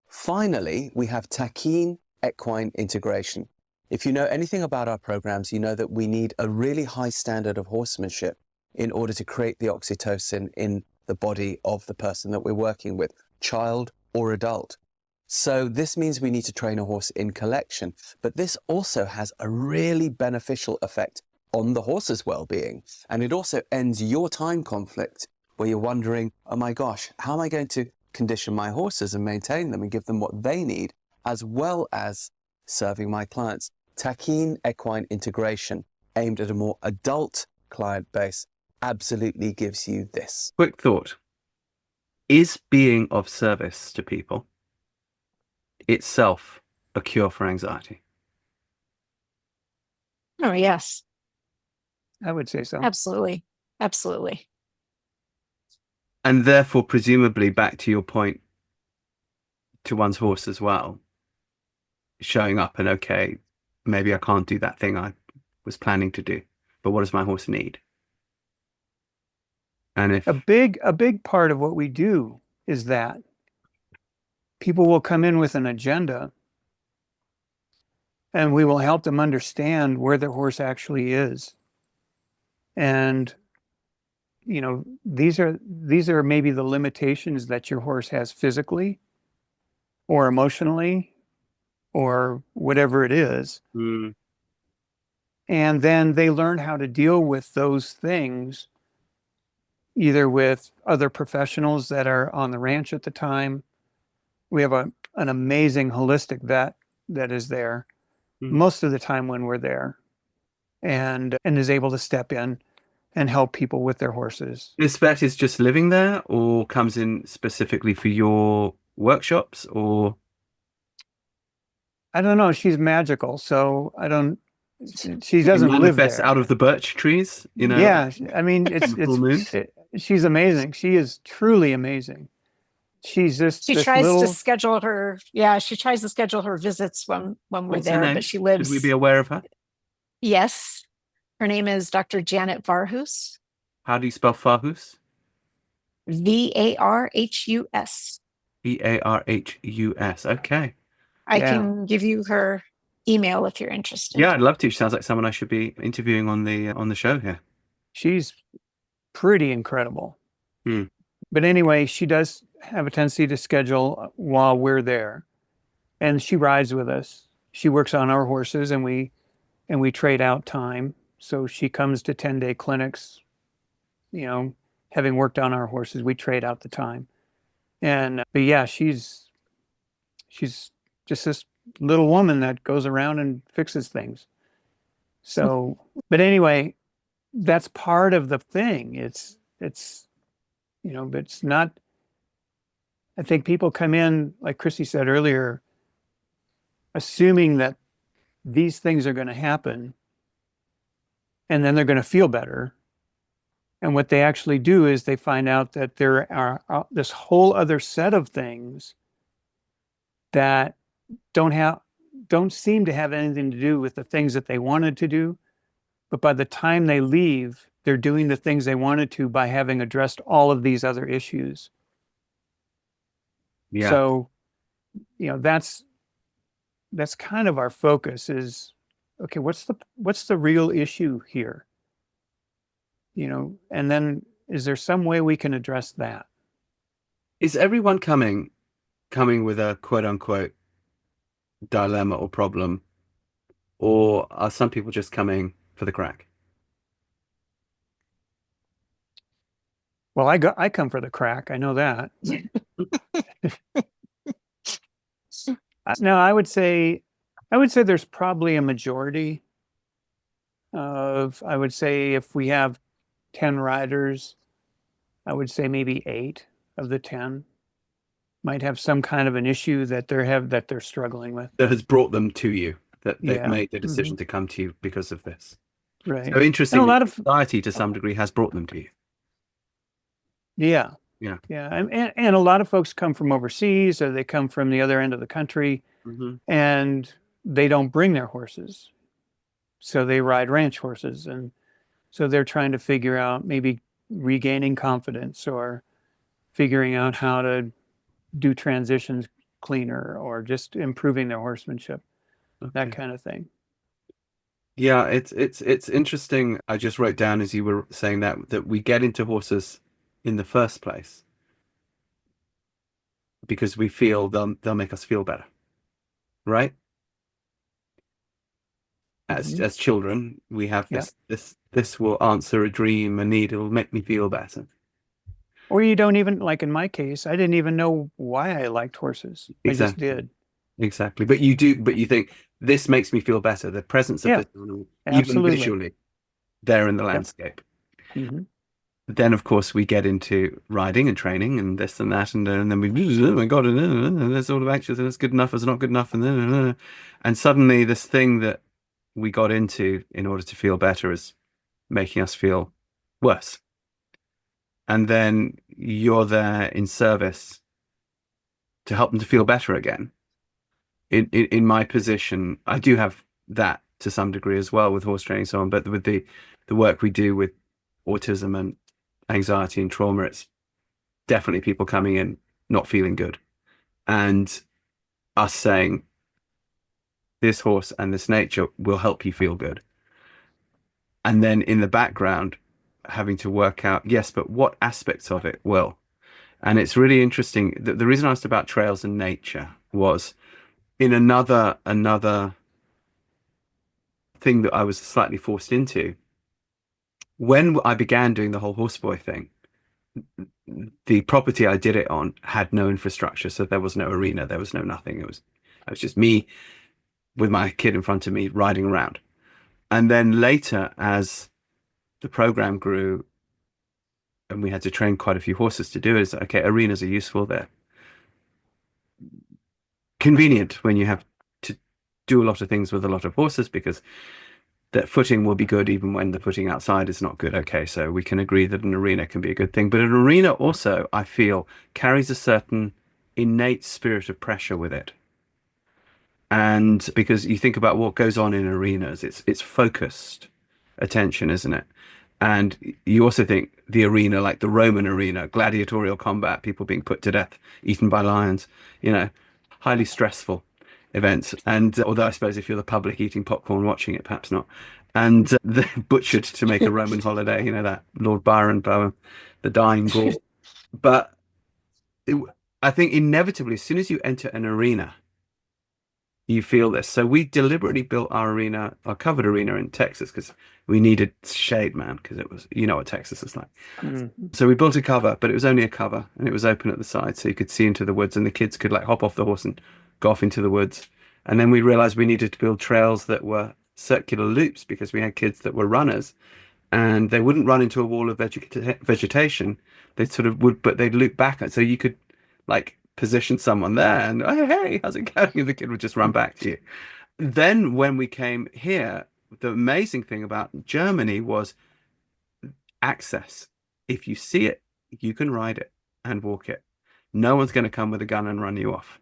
Finally, we have taquine equine integration. If you know anything about our programs, you know that we need a really high standard of horsemanship in order to create the oxytocin in the body of the person that we're working with, child or adult. So this means we need to train a horse in collection, but this also has a really beneficial effect on the horse's well-being. And it also ends your time conflict where you're wondering, oh my gosh, how am I going to condition my horses and maintain them and give them what they need, as well as serving my clients? Taquine equine integration, aimed at a more adult client base, absolutely gives you this. Quick thought. Is being of service to people itself a cure for anxiety? Oh, yes, I would say so. absolutely. Absolutely. And therefore, presumably, back to your point, to one's horse as well, showing up and, okay, maybe I can't do that thing I was planning to do, but what does my horse need? And if A big part of what we do is that people will come in with an agenda, and we will help them understand where their horse actually is. And these are maybe the limitations that your horse has physically or emotionally or whatever it is. Mm. And then they learn how to deal with those things, either with other professionals that are on the ranch at the time. We have an amazing holistic vet that is there most of the time when we're there, and is able to step in and help people with their horses. This vet is just living there or comes in specifically for your workshops, or? I don't know. She's magical, so she doesn't live Manifests there. out of the birch trees, Yeah, I mean, she's amazing. She is truly amazing. She's just she tries to schedule her. Yeah, she tries to schedule her visits when we're What's there, her name? but she lives. Should we be aware of her? Yes, her name is Dr. Janet Varhus. How do you spell Varhus? Varhus. Varhus. Okay. I can give you her email if you're interested. Yeah, I'd love to. She sounds like someone I should be interviewing on the show here. She's pretty incredible. But anyway, she does have a tendency to schedule while we're there, and she rides with us. She works on our horses, and we trade out time. So she comes to 10-day clinics, having worked on our horses, we trade out the time. But yeah, she's just this little woman that goes around and fixes things. So, but anyway, that's part of the thing. It's but it's not. I think people come in, like Crissi said earlier, assuming that these things are going to happen and then they're going to feel better. And what they actually do is they find out that there are this whole other set of things that don't seem to have anything to do with the things that they wanted to do. But by the time they leave, they're doing the things they wanted to by having addressed all of these other issues. Yeah. So, that's kind of our focus is, okay, what's the real issue here? And then is there some way we can address that? Is everyone coming with a quote unquote dilemma or problem, or are some people just coming for the crack? Well, I come for the crack. I know that. No, I would say there's probably a majority of, I would say if we have 10 riders, I would say maybe 8 of the 10 might have some kind of an issue that they're struggling with. That has brought them to you, that they've made the decision to come to you because of this. Right. So interesting. And a lot of society to some degree has brought them to you. Yeah. Yeah. Yeah. And a lot of folks come from overseas, or they come from the other end of the country, and they don't bring their horses. So they ride ranch horses. And so they're trying to figure out maybe regaining confidence or figuring out how to do transitions cleaner or just improving their horsemanship, that kind of thing. Yeah, it's interesting. I just wrote down as you were saying that we get into horses in the first place because we feel they'll make us feel better, right? As children, we have this will answer a dream, a need, it'll make me feel better. Or you don't even, like in my case, I didn't even know why I liked horses. Exactly. I just did. Exactly. But you think this makes me feel better. The presence of this animal, even visually, there in the landscape. Then, of course, we get into riding and training and this and that, and then we, oh my God, and there's all of anxious, and it's good enough, it's not good enough, and suddenly this thing that we got into in order to feel better is making us feel worse. And then you're there in service to help them to feel better again. In my position, I do have that to some degree as well with horse training and so on, but with the work we do with autism and anxiety and trauma, it's definitely people coming in not feeling good and us saying this horse and this nature will help you feel good. And then in the background, having to work out, yes, but what aspects of it will. And it's really interesting. The reason I asked about trails and nature was in another thing that I was slightly forced into. When I began doing the whole horseboy thing, the property I did it on had no infrastructure, so there was no arena, there was no nothing. It was just me with my kid in front of me riding around. And then later, as the program grew and we had to train quite a few horses to do it, it's like, okay, arenas are useful. They're convenient when you have to do a lot of things with a lot of horses, because that footing will be good even when the footing outside is not good. Okay, so we can agree that an arena can be a good thing. But an arena also, I feel, carries a certain innate spirit of pressure with it. And because you think about what goes on in arenas, it's focused attention, isn't it? And you also think the arena, like the Roman arena, gladiatorial combat, people being put to death, eaten by lions, highly stressful events. And although I suppose if you're the public eating popcorn watching it, perhaps not. And they're butchered to make a Roman holiday, that Lord Byron poem, The Dying Bull. But I think inevitably, as soon as you enter an arena, you feel this. So we deliberately built our arena, our covered arena in Texas, because we needed shade, man, because it was, what Texas is like. So we built a cover, but it was only a cover, and it was open at the side, so you could see into the woods, and the kids could like hop off the horse and go off into the woods. And then we realized we needed to build trails that were circular loops, because we had kids that were runners, and they wouldn't run into a wall of vegetation. They sort of would, but they'd loop back, so you could like position someone there and, oh, hey, how's it going? And the kid would just run back to you. Then when we came here, the amazing thing about Germany was access. If you see it, you can ride it and walk it. No one's going to come with a gun and run you off.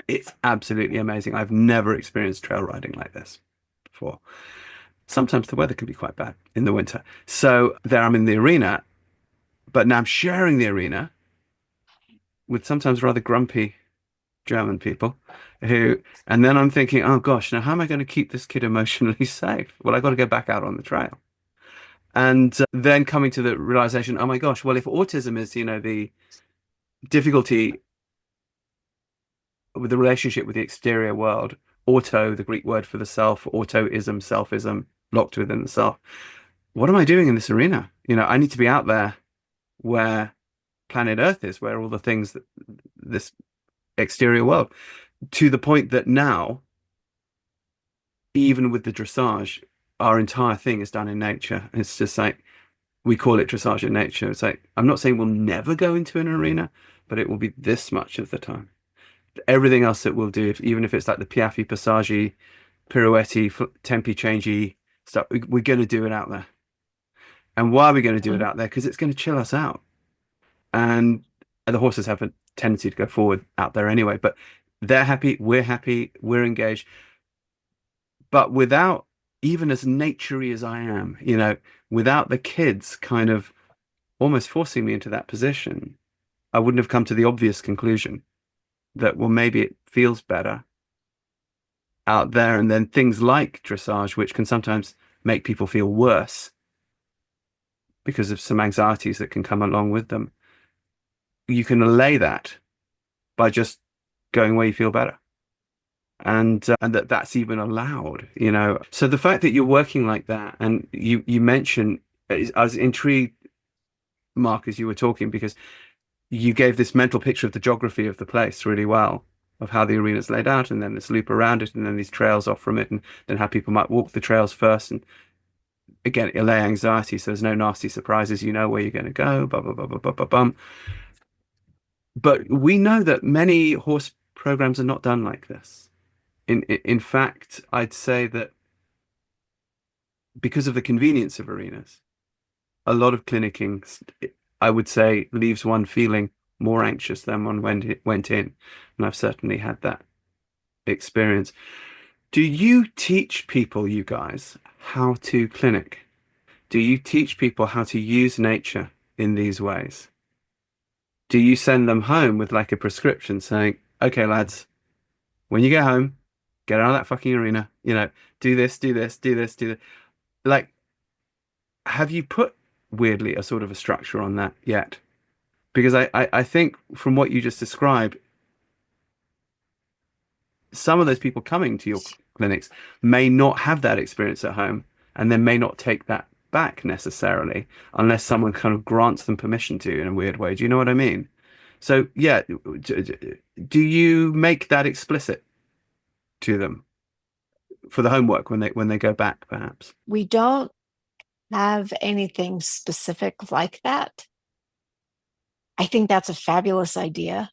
It's absolutely amazing. I've never experienced trail riding like this before. Sometimes the weather can be quite bad in the winter. So there I'm in the arena, but now I'm sharing the arena with sometimes rather grumpy German people and then I'm thinking, oh gosh, now how am I going to keep this kid emotionally safe? Well, I got to go back out on the trail. And then coming to the realization, oh my gosh, well, if autism is, the difficulty with the relationship with the exterior world, auto, the Greek word for the self, autoism, selfism, locked within the self, what am I doing in this arena? I need to be out there where planet Earth is, where all the things that this exterior world, to the point that now, even with the dressage, our entire thing is done in nature. It's just like, we call it dressage in nature. It's like, I'm not saying we'll never go into an arena, but it will be this much of the time. Everything else that we'll do, even if it's like the piaffe, passage, pirouette, tempi changey stuff, we're going to do it out there. And why are we going to do it out there? Because it's going to chill us out. And the horses have a tendency to go forward out there anyway, but they're happy, we're engaged. But without, even as naturey as I am, without the kids kind of almost forcing me into that position, I wouldn't have come to the obvious conclusion that, well, maybe it feels better out there. And then things like dressage, which can sometimes make people feel worse because of some anxieties that can come along with them, you can allay that by just going where you feel better. And that's even allowed, So the fact that you're working like that, and you mentioned, I was intrigued, Mark, as you were talking, because you gave this mental picture of the geography of the place really well, of how the arena's laid out, and then this loop around it, and then these trails off from it, and then how people might walk the trails first, and again, allay anxiety, so there's no nasty surprises, where you're going to go, blah, blah, blah, blah, blah, blah, blah. But we know that many horse programs are not done like this. In fact, I'd say that because of the convenience of arenas, a lot of clinicking, I would say, leaves one feeling more anxious than one went in. And I've certainly had that experience. Do you teach people, you guys, how to clinic? Do you teach people how to use nature in these ways? Do you send them home with like a prescription saying, okay, lads, when you get home, get out of that fucking arena, do this, do this, do this, do this. Like, have you put weirdly a sort of a structure on that yet. Because I think from what you just described, some of those people coming to your clinics may not have that experience at home, and then may not take that back necessarily unless someone kind of grants them permission to in a weird way. Do you know what I mean? So yeah, do you make that explicit to them for the homework when they go back, perhaps? We don't have anything specific like that. I think that's a fabulous idea.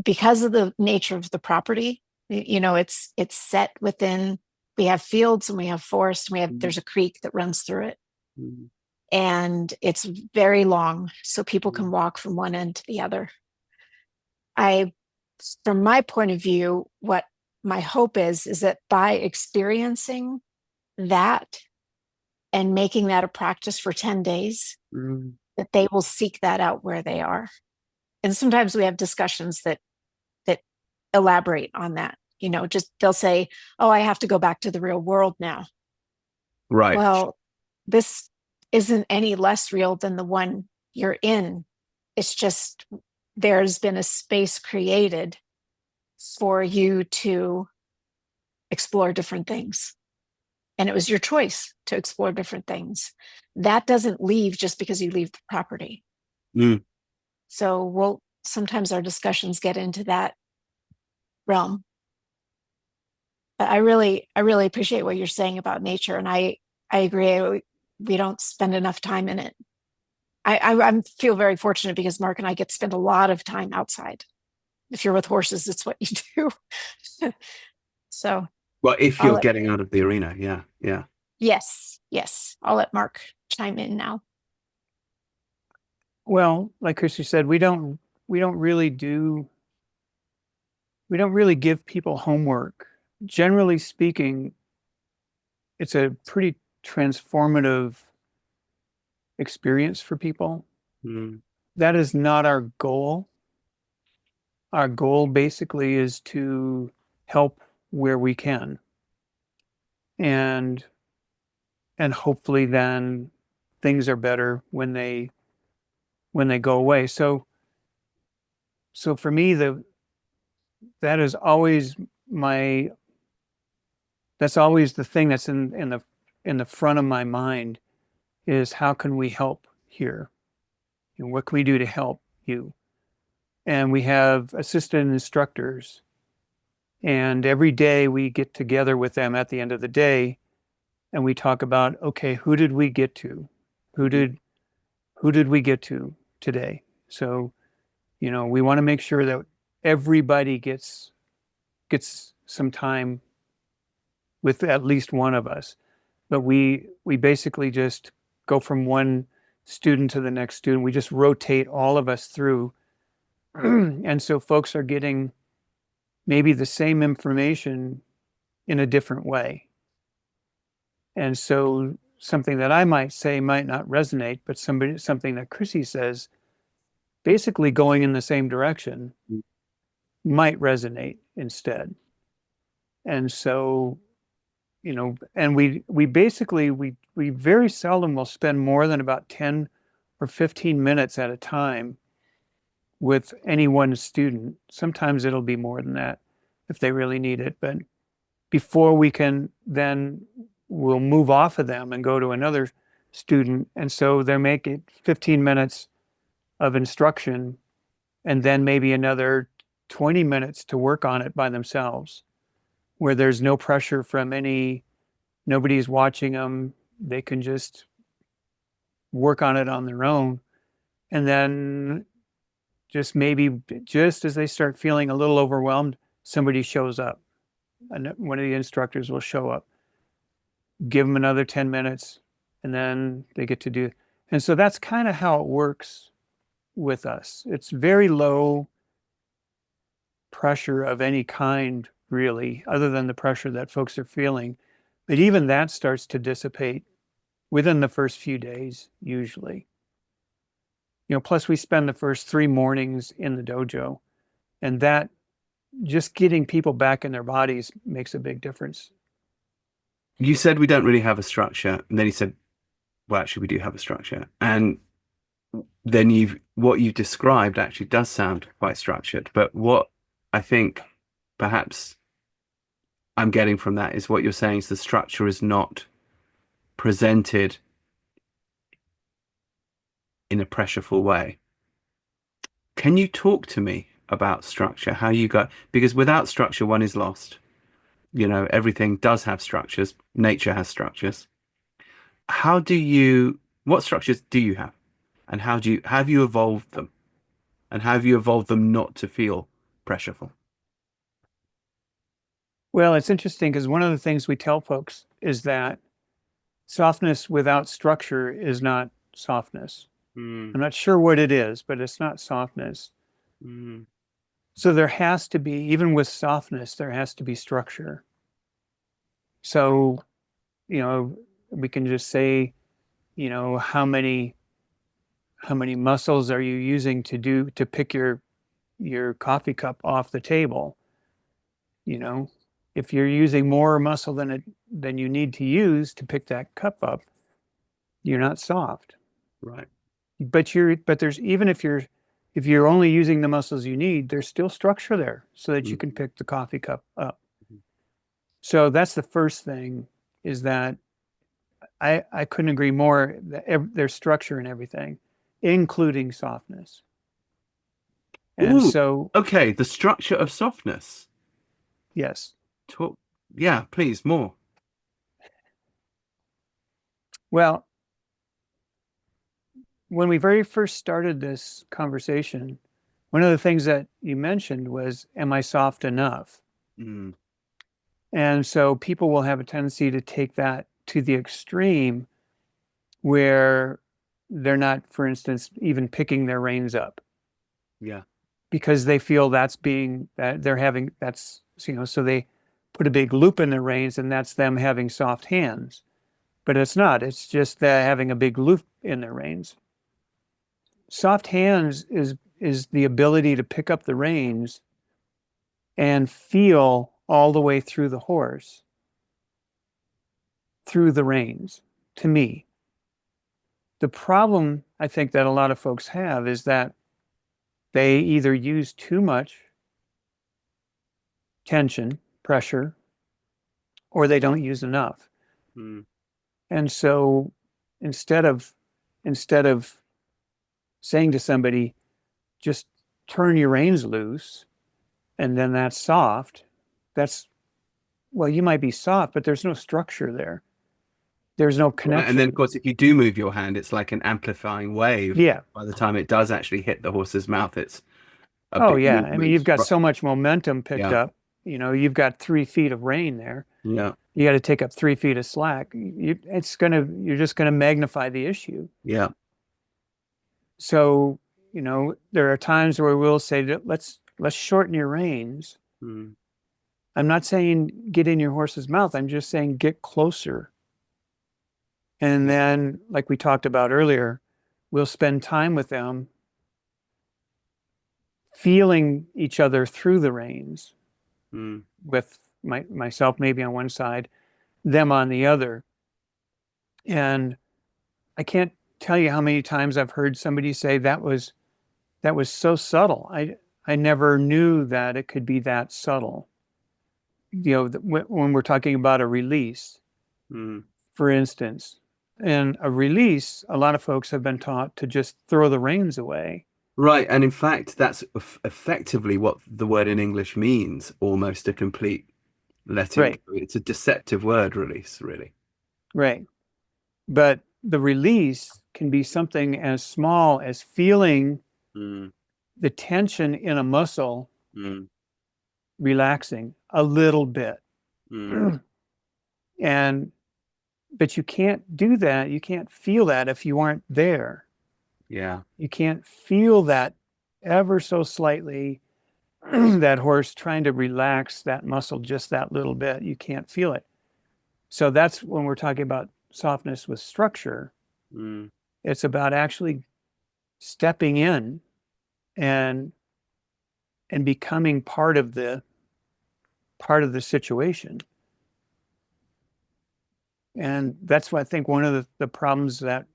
Because of the nature of the property, it's set within, we have fields and we have forest, and there's a creek that runs through it. Mm. And it's very long, so people can walk from one end to the other. From my point of view, what my hope is that by experiencing that and making that a practice for 10 days, that they will seek that out where they are. And sometimes we have discussions that elaborate on that. Just they'll say, oh, I have to go back to the real world now. Right. Well, this isn't any less real than the one you're in. It's just there's been a space created for you to explore different things. And it was your choice to explore different things. That doesn't leave just because you leave the property. So sometimes our discussions get into that realm. But I really appreciate what you're saying about nature. And I agree. We don't spend enough time in it. I feel very fortunate because Mark and I get to spend a lot of time outside. If you're with horses, it's what you do. So, well, if you're getting out of the arena, yeah. Yes. I'll let Mark chime in now. Well, like Crissi said, we don't really give people homework. Generally speaking, it's a pretty transformative experience for people. That is not our goal. Our goal basically is to help where we can. And hopefully then things are better when they go away. So for me, that is always that's always the thing that's in the front of my mind, is how can we help here? What can we do to help you? And we have assistant instructors, and every day we get together with them at the end of the day, and we talk about, okay, who did we get to? Who did we get to today? So, we want to make sure that everybody gets some time with at least one of us. But we basically just go from one student to the next student. We just rotate all of us through. And so folks are getting maybe the same information in a different way. And so something that I might say might not resonate, but something that Crissi says, basically going in the same direction, might resonate instead. And so, and we basically, we very seldom will spend more than about 10 or 15 minutes at a time with any one student. Sometimes it'll be more than that if they really need it. But before we can, then we'll move off of them and go to another student. And so they're making 15 minutes of instruction and then maybe another 20 minutes to work on it by themselves, where there's no pressure from nobody's watching them. They can just work on it on their own. And then just as they start feeling a little overwhelmed, somebody shows up. And one of the instructors will show up, give them another 10 minutes, and then they get to do. And so that's kind of how it works with us. It's very low pressure of any kind, really, other than the pressure that folks are feeling. But even that starts to dissipate within the first few days, usually. Plus we spend the first 3 mornings in the dojo, and that just getting people back in their bodies makes a big difference. you said we don't really have a structure, and then you said, well, actually, we do have a structure. And then what you've described actually does sound quite structured. But what I think perhaps I'm getting from that is what you're saying is the structure is not presented in a pressureful way. Can you talk to me about structure? How you got, because without structure, one is lost. You know, everything does have structures. Nature has structures. What structures do you have? And have you evolved them? And have you evolved them not to feel pressureful? Well, it's interesting because one of the things we tell folks is that softness without structure is not softness. I'm not sure what it is, but it's not softness. So there has to be, even with softness, there has to be structure. So, you know, we can just say, you know, how many muscles are you using to pick your coffee cup off the table? You know, if you're using more muscle than you need to use to pick that cup up, you're not soft. Right. But there's, even if you're only using the muscles you need, there's still structure there so that you can pick the coffee cup up. So that's the first thing, is that I couldn't agree more that there's structure in everything, including softness. And Ooh, so, okay, the structure of softness. yes. Talk, yeah, please, more. Well, when we very first started this conversation, one of the things that you mentioned was, am I soft enough? Mm, And so people will have a tendency to take that to the extreme where they're not, for instance, even picking their reins up yeah. because they feel that's you know, so they put a big loop in their reins and that's them having soft hands. But it's not, it's just that having a big loop in their reins. Soft hands is the ability to pick up the reins and feel all the way through the horse, through the reins, to me. The problem I think that a lot of folks have is that they either use too much tension, pressure, or they don't use enough. Mm, And so instead of saying to somebody, just turn your reins loose, and then that's soft, well, you might be soft, but there's no structure there. There's no right. And then, connection. of course, if you do move your hand, it's like an amplifying wave. Yeah. By the time it does actually hit the horse's mouth, it's a Oh, big yeah. I mean, movement. you've got so much momentum picked Yeah. up. You know, you've got 3 feet of rein there. Yeah. You got to take up 3 feet of slack. You're just gonna magnify the issue. Yeah. So, you know, there are times where we'll say that let's shorten your reins. Mm, I'm not saying get in your horse's mouth. I'm just saying get closer. And then, like we talked about earlier, we'll spend time with them, feeling each other through the reins, mm. with myself maybe on one side, them on the other. And I can't tell you how many times I've heard somebody say that was so subtle. I never knew that it could be that subtle. You know, when we're talking about a release, Mm. for instance, and a release, a lot of folks have been taught to just throw the reins away. Right. And in fact, that's effectively what the word in English means, almost a complete letting Right, go. It's a deceptive word, release, really. right. But the release can be something as small as feeling Mm, the tension in a muscle mm, relaxing a little bit. mm. And but you can't do that. You can't feel that if you aren't there. Yeah. You can't feel that ever so slightly, that horse trying to relax that muscle just that little bit. You can't feel it. So that's when we're talking about softness with structure. Mm. It's about actually stepping in and becoming part of the situation. And that's what I think one of the problems that,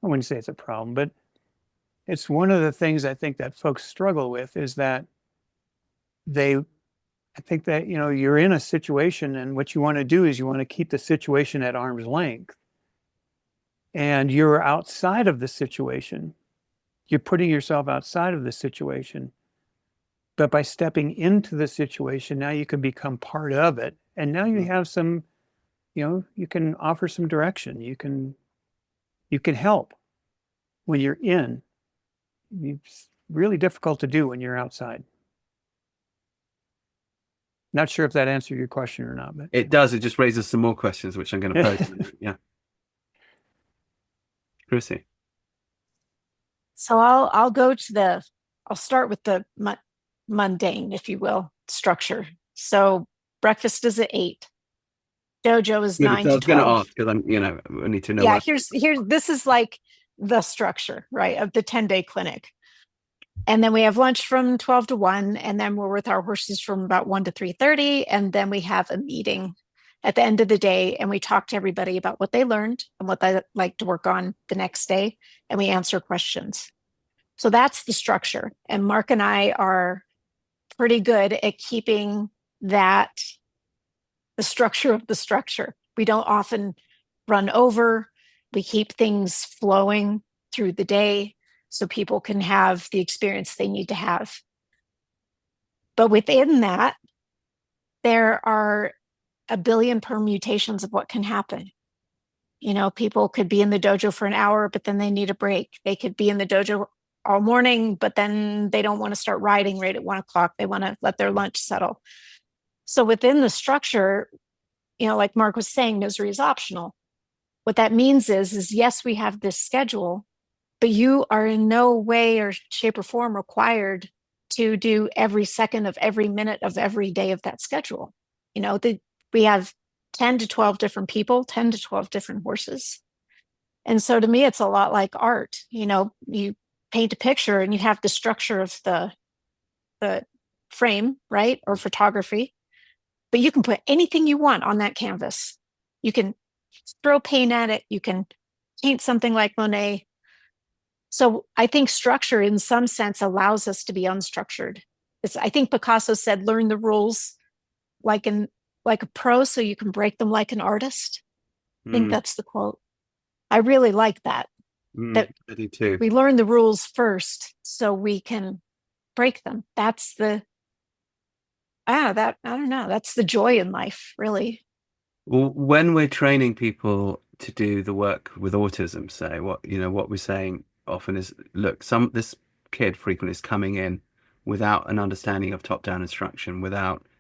I wouldn't say it's a problem, but it's one of the things I think that folks struggle with is that I think that, you're in a situation and what you want to do is you want to keep the situation at arm's length. And you're outside of the situation. You're putting yourself outside of the situation. But by stepping into the situation, now you can become part of it. And now you have some, you can offer some direction. You can help when you're in. It's really difficult to do when you're outside. Not sure if that answered your question or not, but It does. It just raises some more questions, which I'm going to pose. Yeah. Crissi. So I'll start with the mundane, if you will, structure. So breakfast is at 8. Dojo is 9 I to was going to 12. ask because I need to know. Yeah, this is like the structure, right, of the 10-day clinic. And then we have lunch from 12 to 1, and then we're with our horses from about 1 to 3:30, and then we have a meeting at the end of the day, and we talk to everybody about what they learned and what they like to work on the next day, and we answer questions. So that's the structure. And Mark and I are pretty good at keeping that the structure of the structure. We don't often run over. We keep things flowing through the day so people can have the experience they need to have. But within that, there are a billion permutations of what can happen. People could be in the dojo for an hour, but then they need a break. They could be in the dojo all morning, but then they don't want to start riding right at 1 o'clock. They want to let their lunch settle. So within the structure, like Mark was saying, misery is optional. What that means is yes, we have this schedule, but you are in no way or shape or form required to do every second of every minute of every day of that schedule. We have 10 to 12 different people, 10 to 12 different horses. And so to me, it's a lot like art. You paint a picture and you have the structure of the frame, right? Or photography, but you can put anything you want on that canvas. You can throw paint at it. You can paint something like Monet. So I think structure in some sense allows us to be unstructured. I think Picasso said, learn the rules like a pro so you can break them like an artist. I think that's the quote. I really like that. That I do too. we learn the rules first so we can break them. That's I don't know. That's the joy in life, really. Well, when we're training people to do the work with autism, say what we're saying often is, look, this kid frequently is coming in without an understanding of top-down instruction,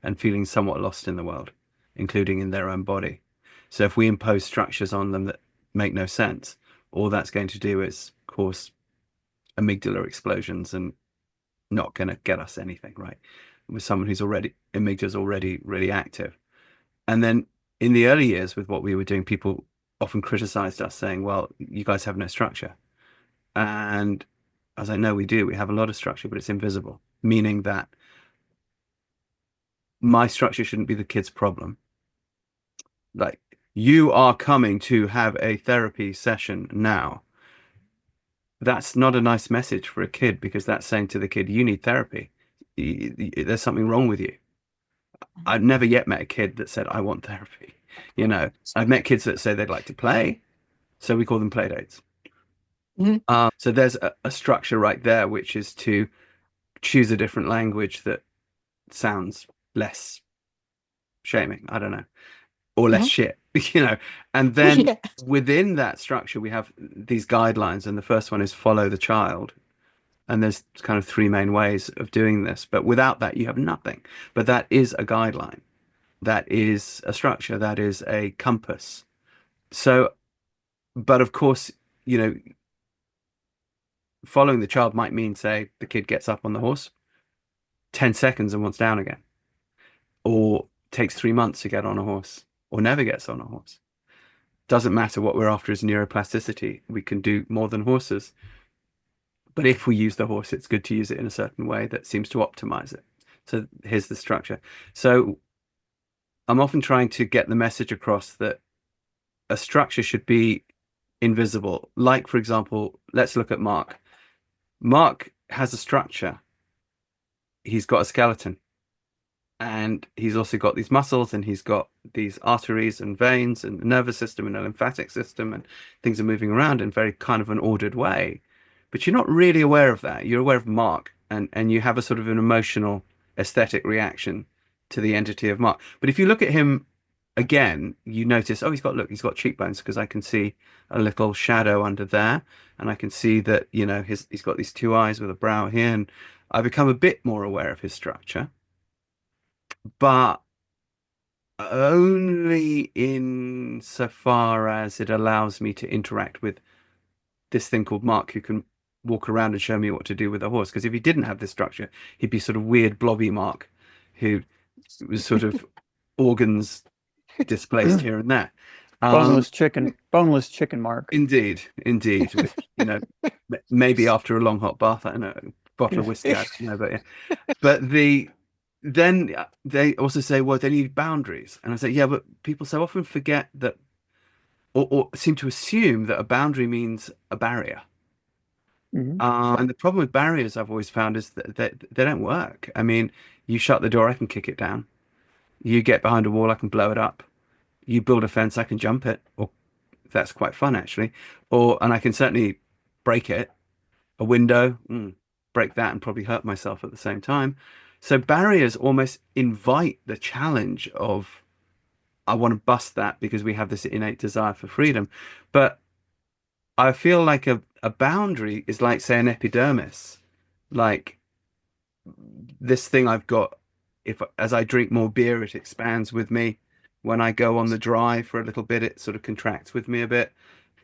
and feeling somewhat lost in the world, including in their own body. So if we impose structures on them that make no sense, all that's going to do is cause amygdala explosions and not going to get us anything, right? With someone whose amygdala's already really active. And then in the early years with what we were doing, people often criticized us saying, well, you guys have no structure. And I was like, no, we do. We have a lot of structure, but it's invisible, meaning that my structure shouldn't be the kid's problem. Like, you are coming to have a therapy session now. That's not a nice message for a kid, because that's saying to the kid, you need therapy. There's something wrong with you. I've never yet met a kid that said, I want therapy. I've met kids that say they'd like to play. So we call them play dates. Mm-hmm. So there's a structure right there, which is to choose a different language that sounds less shaming, I don't know, or less shit, and then within that structure, we have these guidelines. And the first one is follow the child. And there's kind of 3 main ways of doing this, but without that, you have nothing. But that is a guideline. That is a structure. That is a compass. So, but of course, following the child might mean, say, the kid gets up on the horse 10 seconds and wants down again, or takes 3 months to get on a horse, or never gets on a horse. Doesn't matter. What we're after is neuroplasticity. We can do more than horses. But if we use the horse, it's good to use it in a certain way that seems to optimize it. So here's the structure. So I'm often trying to get the message across that a structure should be invisible. Like, for example, let's look at Mark. Mark has a structure. He's got a skeleton, and he's also got these muscles, and he's got these arteries and veins and nervous system and a lymphatic system, and things are moving around in very kind of an ordered way. But you're not really aware of that. You're aware of Mark, and you have a sort of an emotional aesthetic reaction to the entity of Mark. But if you look at him again, you notice, oh, he's got cheekbones, because I can see a little shadow under there, and I can see that, you know, he's got these two eyes with a brow here, and I become a bit more aware of his structure, but only in so far as it allows me to interact with this thing called Mark, who can walk around and show me what to do with a horse. Because if he didn't have this structure, he'd be sort of weird blobby Mark, who was sort of organs displaced here and there. Boneless chicken Mark. Indeed. With, you know, maybe after a long hot bath, I don't know, a bottle of whiskey, I don't know, but yeah. But then they also say, well, they need boundaries. And I say, yeah, but people so often forget that, or seem to assume that a boundary means a barrier. Mhm. And the problem with barriers, I've always found, is that they don't work. I mean, you shut the door, I can kick it down. You get behind a wall, I can blow it up. You build a fence, I can jump it, or that's quite fun actually. And I can certainly break it. A window, break that and probably hurt myself at the same time. So barriers almost invite the challenge of, I want to bust that, because we have this innate desire for freedom. But I feel like a boundary is like, say, an epidermis, like this thing I've got. If as I drink more beer, it expands with me. When I go on the dry for a little bit, it sort of contracts with me a bit.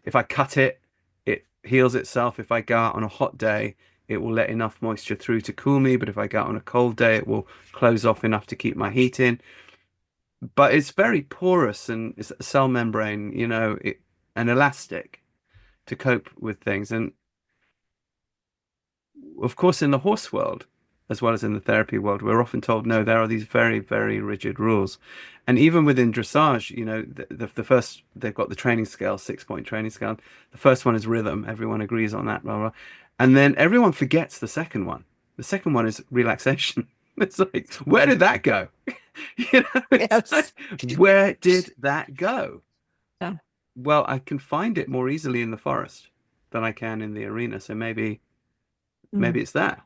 If I cut it, it heals itself. If I go out on a hot day, it will let enough moisture through to cool me. But if I go out on a cold day, it will close off enough to keep my heat in. But it's very porous, and it's a cell membrane, you know, and elastic to cope with things. And of course, in the horse world, as well as in the therapy world, we're often told, no, there are these very, very rigid rules. And even within dressage, you know, the first, they've got the training scale, 6-point training scale. The first one is rhythm. Everyone agrees on that, blah, blah. And then everyone forgets the second one. The second one is relaxation. It's like, where did that go? You know, it's Yes. like, where did that go? Yeah. Well, I can find it more easily in the forest than I can in the arena. So maybe it's there,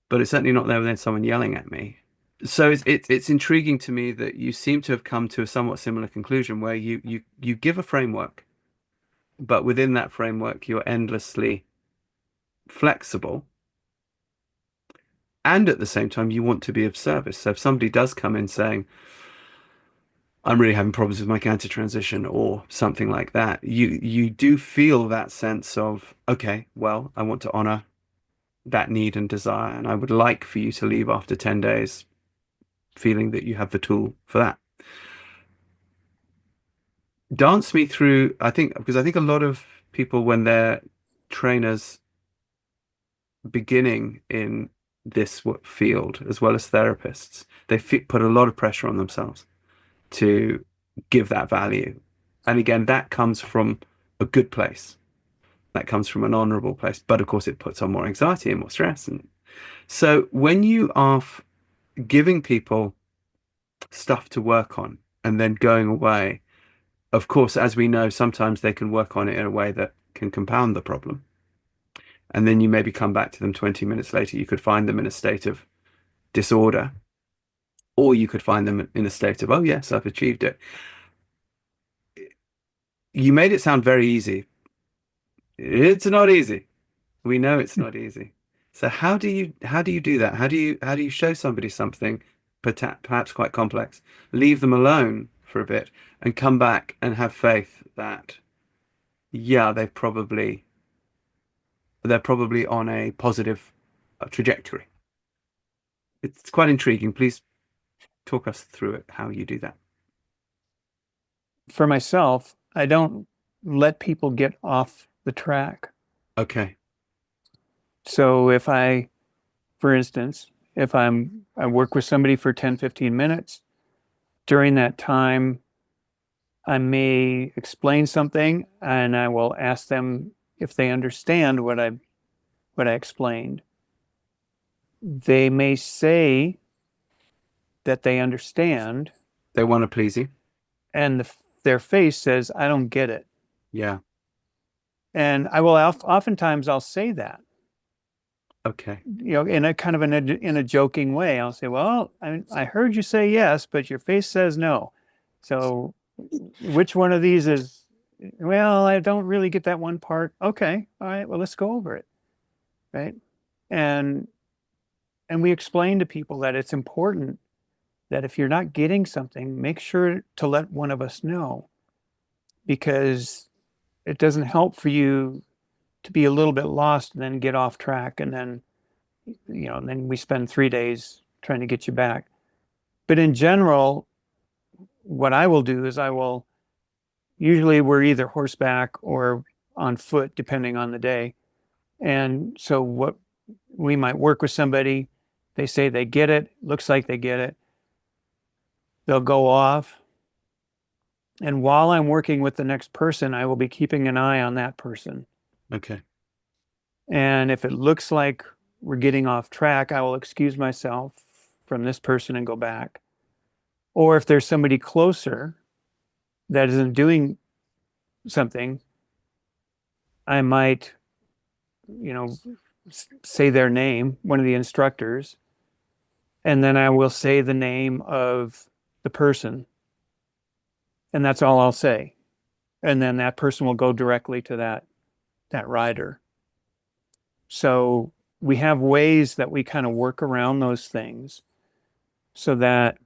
but it's certainly not there without someone yelling at me. So it's intriguing to me that you seem to have come to a somewhat similar conclusion, where you give a framework, but within that framework, you're endlessly flexible. And at the same time, you want to be of service. So if somebody does come in saying, I'm really having problems with my canter transition, or something like that, you do feel that sense of, okay, well, I want to honor that need and desire, and I would like for you to leave after 10 days feeling that you have the tool for that. Dance me through, because I think a lot of people, when they're trainers beginning in this field, as well as therapists, they put a lot of pressure on themselves to give that value. And again, that comes from a good place. That comes from an honorable place. But of course, it puts on more anxiety and more stress. And so when you are giving people stuff to work on and then going away, of course, as we know, sometimes they can work on it in a way that can compound the problem. And then you maybe come back to them 20 minutes later. You could find them in a state of disorder, or you could find them in a state of, oh, yes, I've achieved it. You made it sound very easy. It's not easy. We know it's not easy. So how do you do that? How do you show somebody something perhaps quite complex, leave them alone for a bit, and come back and have faith that, yeah, they're probably on a positive trajectory? It's quite intriguing. Please talk us through it, how you do that. For myself, I don't let people get off the track. Okay. So for instance, if I work with somebody for 10, 15 minutes, during that time, I may explain something and I will ask them if they understand what I explained. They may say that they understand, They want to please you. and their face says, "I don't get it." Yeah. And I will oftentimes I'll say that, Okay. in a kind of in a joking way. I'll say, "Well, I heard you say yes, but your face says no. So which one of these is, well, I don't really get that one part. Okay. All right. Well, let's go over it." Right. And we explain to people that it's important that if you're not getting something, make sure to let one of us know, because it doesn't help for you to be a little bit lost and then get off track. And then, and then we spend 3 days trying to get you back. But in general, what I will do is usually we're either horseback or on foot, depending on the day. And so what we might work with somebody, they say they get it, looks like they get it. They'll go off. And while I'm working with the next person, I will be keeping an eye on that person. Okay. And if it looks like we're getting off track, I will excuse myself from this person and go back. Or if there's somebody closer that isn't doing something, I might, say their name, one of the instructors, and then I will say the name of the person. And that's all I'll say. And then that person will go directly to that rider. So we have ways that we kind of work around those things so that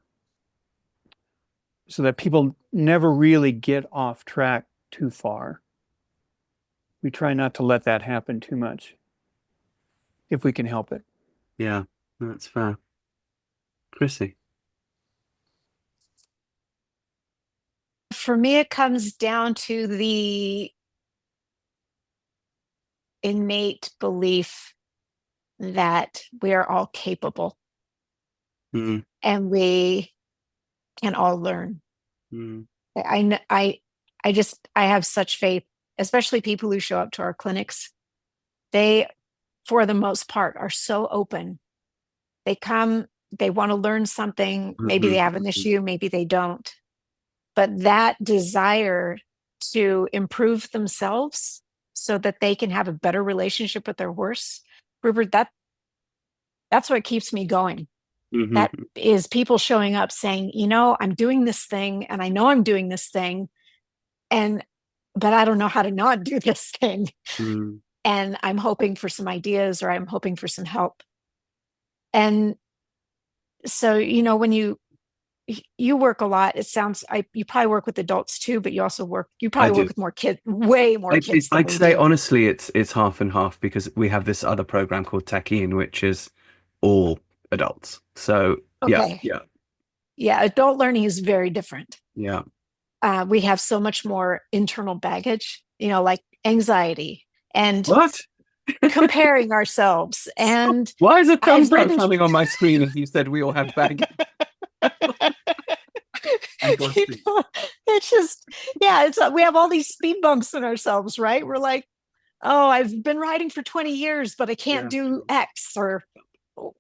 people never really get off track too far. We try not to let that happen too much if we can help it. Yeah, that's fair. Crissi. For me, it comes down to the innate belief that we are all capable Mm. and we can all learn. Mm. I have such faith, especially people who show up to our clinics. They, for the most part, are so open. They come, they want to learn something. Maybe they have an issue, maybe they don't. But that desire to improve themselves so that they can have a better relationship with their horse, Rupert, that's what keeps me going. Mm-hmm. That is people showing up saying, I'm doing this thing and I know I'm doing this thing, but I don't know how to not do this thing. Mm. And I'm hoping for some ideas, or I'm hoping for some help. And so, when you work a lot, it sounds, you probably work with adults too, but you probably work with more kids, way more kids than I'd we say do. honestly, it's half and half, because we have this other program called Techian, which is all adults. So Okay. Yeah. Adult learning is very different. Yeah. We have so much more internal baggage, like anxiety and What? comparing ourselves. And why is a thumbs up coming on my screen as you said we all have baggage? It's just, we have all these speed bumps in ourselves, right? We're like, oh, I've been riding for 20 years, but I can't do X or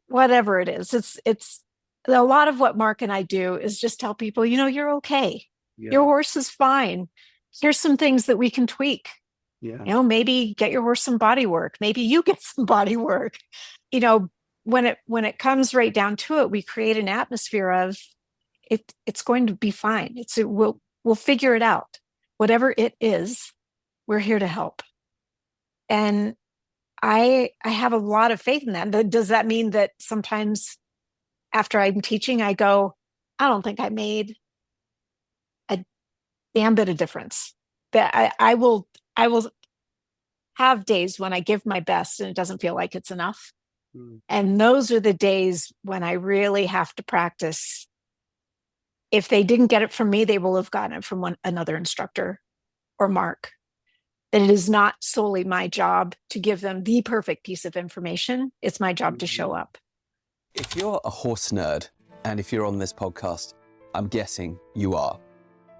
whatever it is. It's a lot of what Mark and I do is just tell people, you're okay. Yeah. Your horse is fine. Here's some things that we can tweak. Yeah. Maybe get your horse some body work. Maybe you get some body work. When it comes right down to it, we create an atmosphere of it's going to be fine. We'll figure it out. Whatever it is, we're here to help. And I have a lot of faith in that. Does that mean that sometimes after I'm teaching, I go, I don't think I made a damn bit of difference? That I will have days when I give my best and it doesn't feel like it's enough. And those are the days when I really have to practice. If they didn't get it from me, they will have gotten it from another instructor or Mark. That it is not solely my job to give them the perfect piece of information. It's my job to show up. If you're a horse nerd, and if you're on this podcast, I'm guessing you are,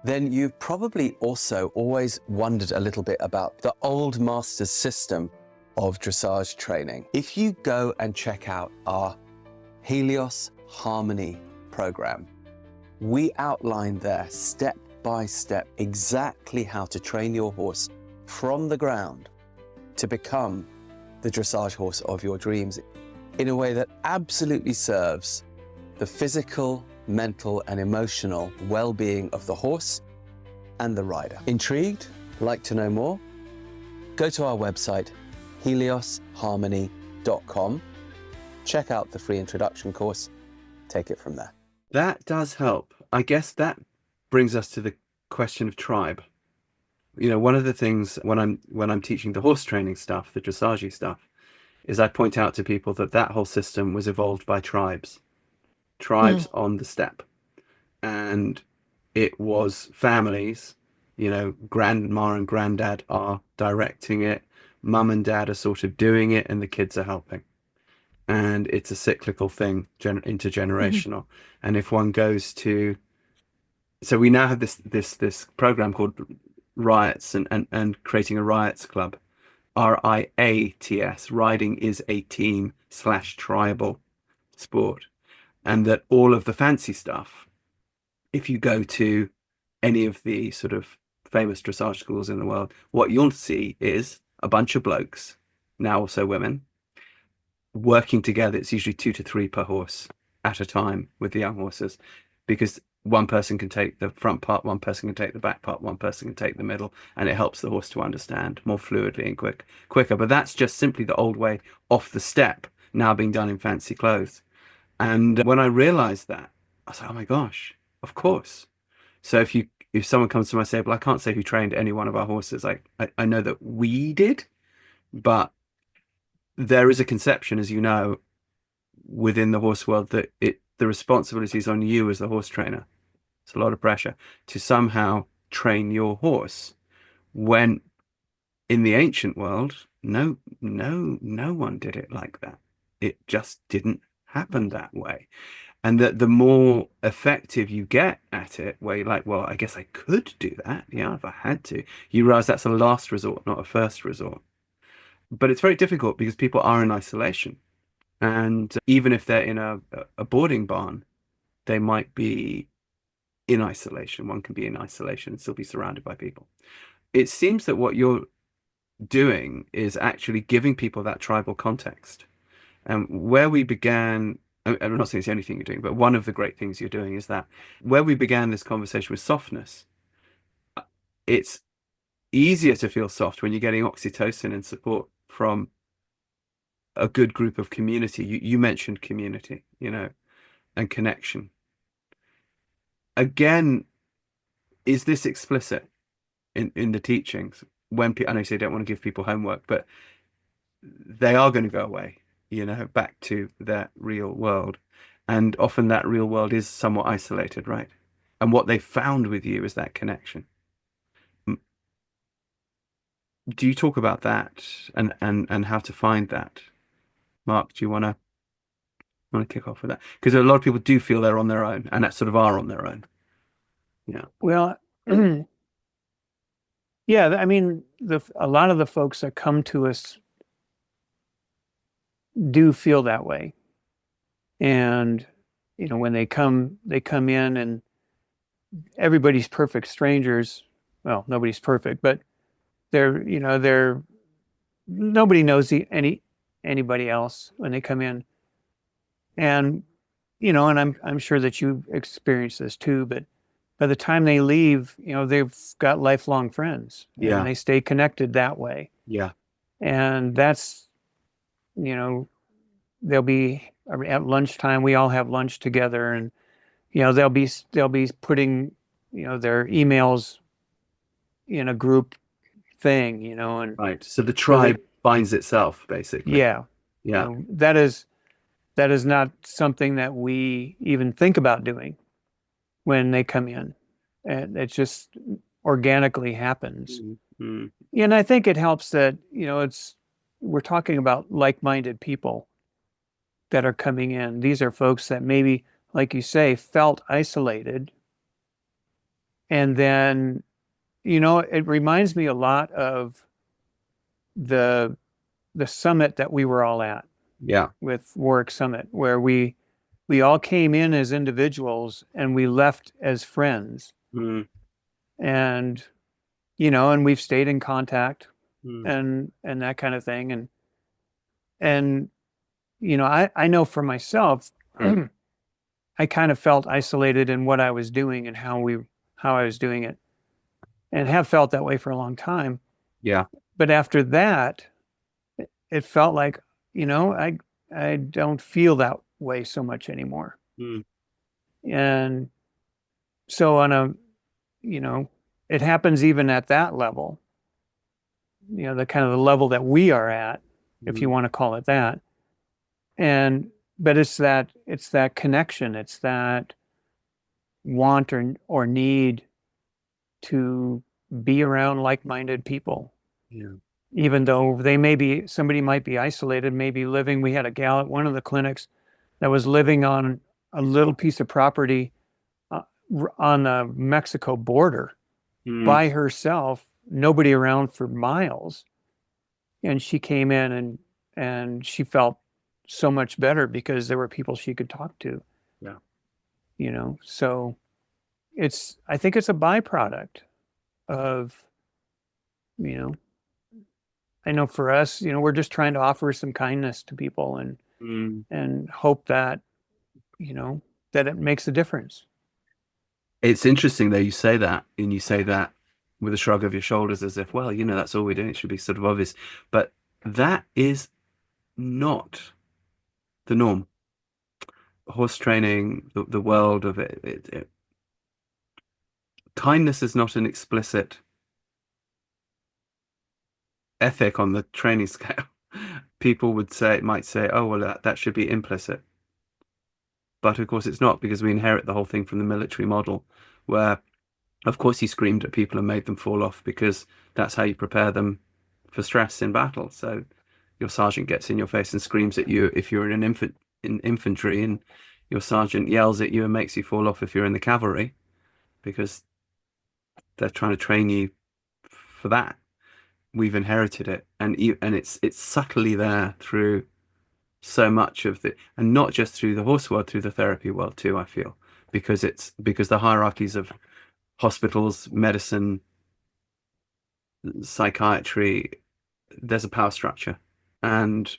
then you've probably also always wondered a little bit about the old master's system of dressage training. If you go and check out our Helios Harmony program, we outline there step by step exactly how to train your horse from the ground to become the dressage horse of your dreams in a way that absolutely serves the physical, mental, and emotional well-being of the horse and the rider. Intrigued? Like to know more? Go to our website, heliosharmony.com. Check out the free introduction course. Take it from there. That does help. I guess that brings us to the question of tribe. You know, one of the things when I'm teaching the horse training stuff, the dressage stuff, is I point out to people that whole system was evolved by tribes on the steppe. And it was families, you know, grandma and granddad are directing it, mum and dad are sort of doing it, and the kids are helping. And it's a cyclical thing, intergenerational. And if one goes to, so we now have this program called Riots and creating a Riots Club, RIATS. Riding is a team / tribal sport, and that all of the fancy stuff, if you go to any of the sort of famous dressage schools in the world, what you'll see is a bunch of blokes, now also women, working together. It's usually 2 to 3 per horse at a time with the young horses, because one person can take the front part, one person can take the back part, one person can take the middle, and it helps the horse to understand more fluidly and quicker. But that's just simply the old way off the step, now being done in fancy clothes. And when I realized that, I was like, oh my gosh, of course. So if someone comes to my stable, I can't say who trained any one of our horses. I know that we did, but there is a conception, as you know, within the horse world that the responsibility is on you as the horse trainer. It's a lot of pressure to somehow train your horse, when in the ancient world, no one did it like that. It just didn't happen that way. And that the more effective you get at it, where you're like, well, I guess I could do that, yeah, if I had to, you realize that's a last resort, not a first resort. But it's very difficult because people are in isolation. And even if they're in a boarding barn, they might be in isolation. One can be in isolation and still be surrounded by people. It seems that what you're doing is actually giving people that tribal context. And where we began, I'm not saying it's the only thing you're doing, but one of the great things you're doing is that where we began this conversation with softness, it's easier to feel soft when you're getting oxytocin and support from a good group of community. You mentioned community, you know, and connection. Again, is this explicit in the teachings? When I know you say you don't want to give people homework, but they are going to go away, you know, back to their real world. And often that real world is somewhat isolated, right? And what they found with you is that connection. Do you talk about that and how to find that? Mark, do you want to kick off with that? Because a lot of people do feel they're on their own, and that sort of are on their own. Yeah. Well, yeah, I mean, a lot of the folks that come to us do feel that way. And, you know, when they come in, and everybody's perfect strangers. Well, nobody's perfect, but nobody knows anybody else when they come in. And, you know, and I'm sure that you've experienced this too, but by the time they leave, you know, they've got lifelong friends. Yeah. And they stay connected that way. Yeah. And that's, you know, they'll be at lunchtime, we all have lunch together, and, you know, they'll be putting, you know, their emails in a group thing, you know, and right. So the tribe finds itself, basically. Yeah. Yeah. You know, that is not something that we even think about doing when they come in. And it just organically happens. Mm-hmm. And I think it helps that, you know, we're talking about like-minded people that are coming in. These are folks that maybe, like you say, felt isolated And then, it reminds me a lot of the summit that we were all at Yeah. with Warwick Summit, where we all came in as individuals and we left as friends. Mm. And, and we've stayed in contact Mm. and that kind of thing. And I know for myself, I kind of felt isolated in what I was doing and how I was doing it, and have felt that way for a long time. Yeah. But after that, it felt like, I don't feel that way so much anymore. Mm. And so it happens even at that level, the kind of the level that we are at, if you want to call it that. But it's that connection, it's that want or need to be around like-minded people. Yeah. Even though somebody might be isolated, maybe living. We had a gal at one of the clinics that was living on a little piece of property on the Mexico border by herself, nobody around for miles. And she came in and she felt so much better because there were people she could talk to. Yeah. So I think it's a byproduct of, I know for us, we're just trying to offer some kindness to people and hope that, that it makes a difference. It's interesting though, you say that, and you say that with a shrug of your shoulders as if, well, that's all we're doing. It should be sort of obvious. But that is not the norm. Horse training, the world of it, kindness is not an explicit ethic on the training scale. People might say, oh, well, that should be implicit. But of course it's not, because we inherit the whole thing from the military model, where of course you screamed at people and made them fall off, because that's how you prepare them for stress in battle. So your sergeant gets in your face and screams at you if you're in infantry, and your sergeant yells at you and makes you fall off if you're in the cavalry, because they're trying to train you for that. We've inherited it, and it's subtly there through so much of and not just through the horse world, through the therapy world too, I feel, because the hierarchies of hospitals, medicine, psychiatry, there's a power structure. And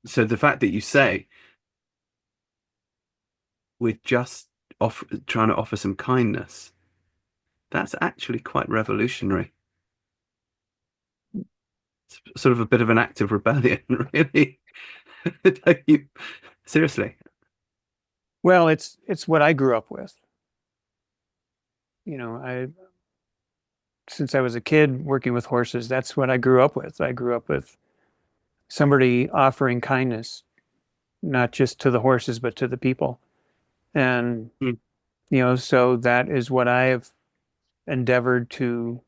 so the fact that you say we're just trying to offer some kindness, that's actually quite revolutionary. It's sort of a bit of an act of rebellion, really. Seriously. Well, it's what I grew up with. Since I was a kid working with horses, that's what I grew up with. I grew up with somebody offering kindness, not just to the horses, but to the people. And, so that is what I have endeavored to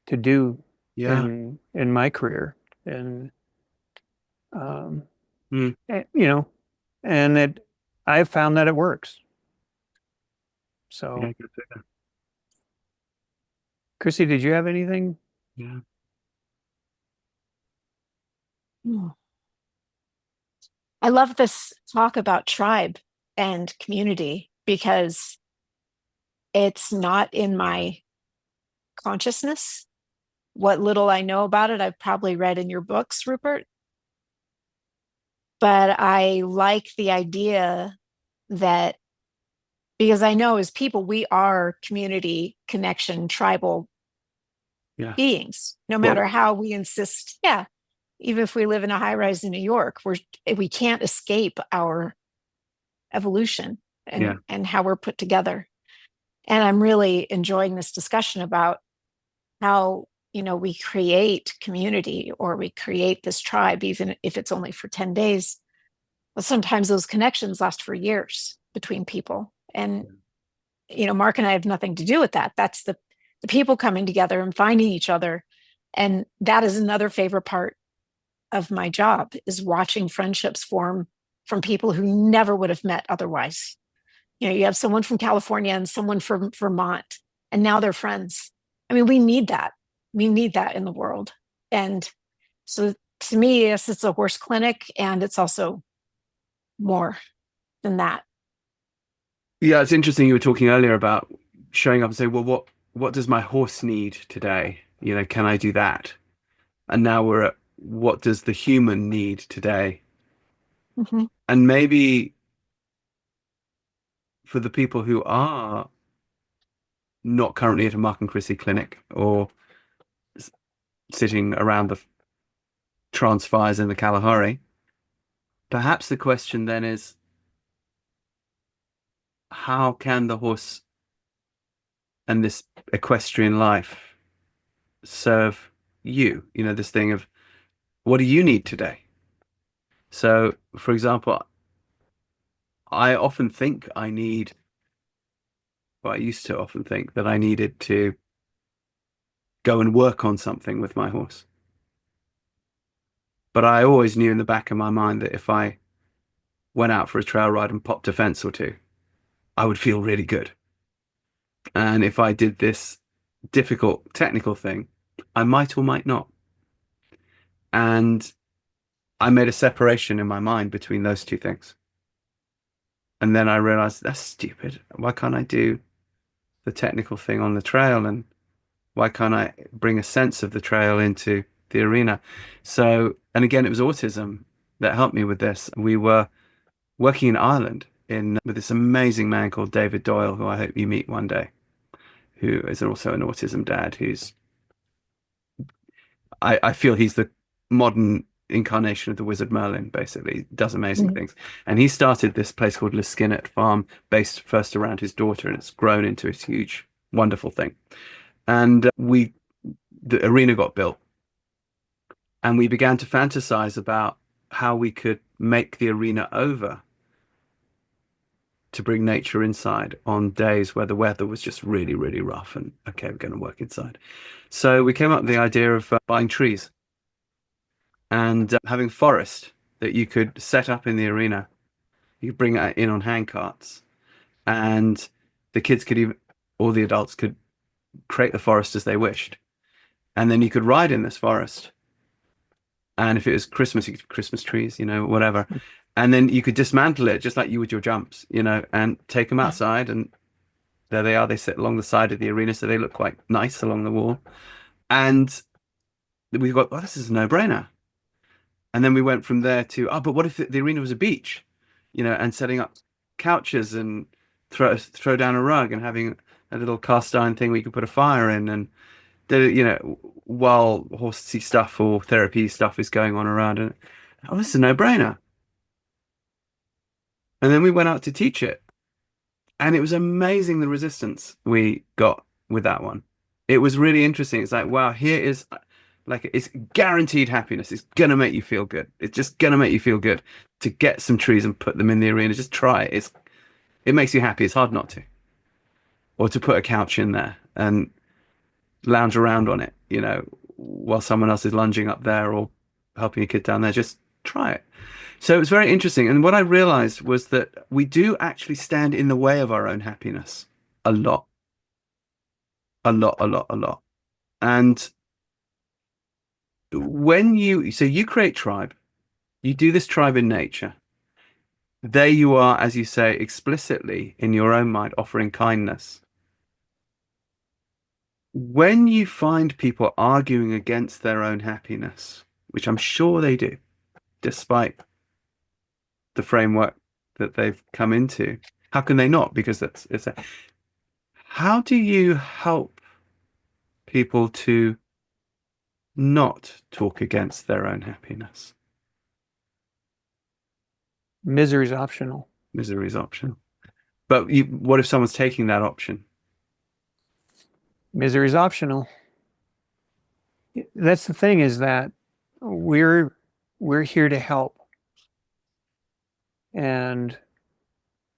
do in my career. And, and I've found that it works. So, Yeah, Crissi, did you have anything? Yeah. I love this talk about tribe and community, because it's not in my consciousness. What little I know about it, I've probably read in your books, Rupert. But I like the idea that, because I know as people, we are community, connection, tribal beings, no matter how we insist. Yeah. Even if we live in a high rise in New York, we can't escape our evolution and how we're put together. And I'm really enjoying this discussion about how, we create community, or we create this tribe, even if it's only for 10 days. But sometimes those connections last for years between people. And, Mark and I have nothing to do with that. That's the people coming together and finding each other. And that is another favorite part of my job, is watching friendships form from people who never would have met otherwise. You have someone from California and someone from Vermont, and now they're friends. I mean, we need that. We need that in the world. And so to me, yes, it's a horse clinic, and it's also more than that. Yeah, it's interesting. You were talking earlier about showing up and say, well, what does my horse need today? Can I do that? And now we're at, what does the human need today? Mm-hmm. And maybe for the people who are not currently at a Mark and Crissi clinic or sitting around the trance fires in the Kalahari, perhaps the question then is, how can the horse and this equestrian life serve you? This thing of, what do you need today? So, for example, I often think I used to often think that I needed to go and work on something with my horse. But I always knew in the back of my mind that if I went out for a trail ride and popped a fence or two, I would feel really good. And if I did this difficult technical thing, I might or might not. And I made a separation in my mind between those two things. And then I realized, that's stupid. Why can't I do the technical thing on the trail? And why can't I bring a sense of the trail into the arena? So, and again, it was autism that helped me with this. We were working in Ireland with this amazing man called David Doyle, who I hope you meet one day, who is also an autism dad, I feel he's the modern incarnation of the Wizard Merlin, basically. He does amazing things. And he started this place called Liskinnet Farm, based first around his daughter, and it's grown into a huge, wonderful thing. And the arena got built, and we began to fantasize about how we could make the arena over to bring nature inside on days where the weather was just really, really rough, and okay, we're going to work inside. So we came up with the idea of buying trees and having forest that you could set up in the arena. You could bring it in on hand carts, and the kids could even, or the adults could create the forest as they wished. And then you could ride in this forest. And if it was Christmas, you could Christmas trees, whatever. And then you could dismantle it just like you would your jumps, and take them outside. And there they are. They sit along the side of the arena, so they look quite nice along the wall. And we got, this is a no-brainer. And then we went from there to, but what if the arena was a beach, and setting up couches and throw down a rug and having a little cast iron thing where you could put a fire in, and while horsey stuff or therapy stuff is going on around, and this is a no-brainer. And then we went out to teach it, and it was amazing the resistance we got with that one. It was really interesting. It's like, wow, here is it's guaranteed happiness. It's gonna make you feel good. It's just gonna make you feel good to get some trees and put them in the arena. Just try it. It makes you happy. It's hard not to. Or to put a couch in there and lounge around on it, while someone else is lunging up there or helping a kid down there. Just try it. So it was very interesting. And what I realized was that we do actually stand in the way of our own happiness a lot. A lot, a lot, a lot. And when you create tribe, you do this tribe in nature. There you are, as you say, explicitly in your own mind, offering kindness. When you find people arguing against their own happiness, which I'm sure they do, despite the framework that they've come into, how can they not? Because how do you help people to not talk against their own happiness? Misery is optional. Misery is optional. But what if someone's taking that option? Misery is optional. That's the thing, is that we're here to help. And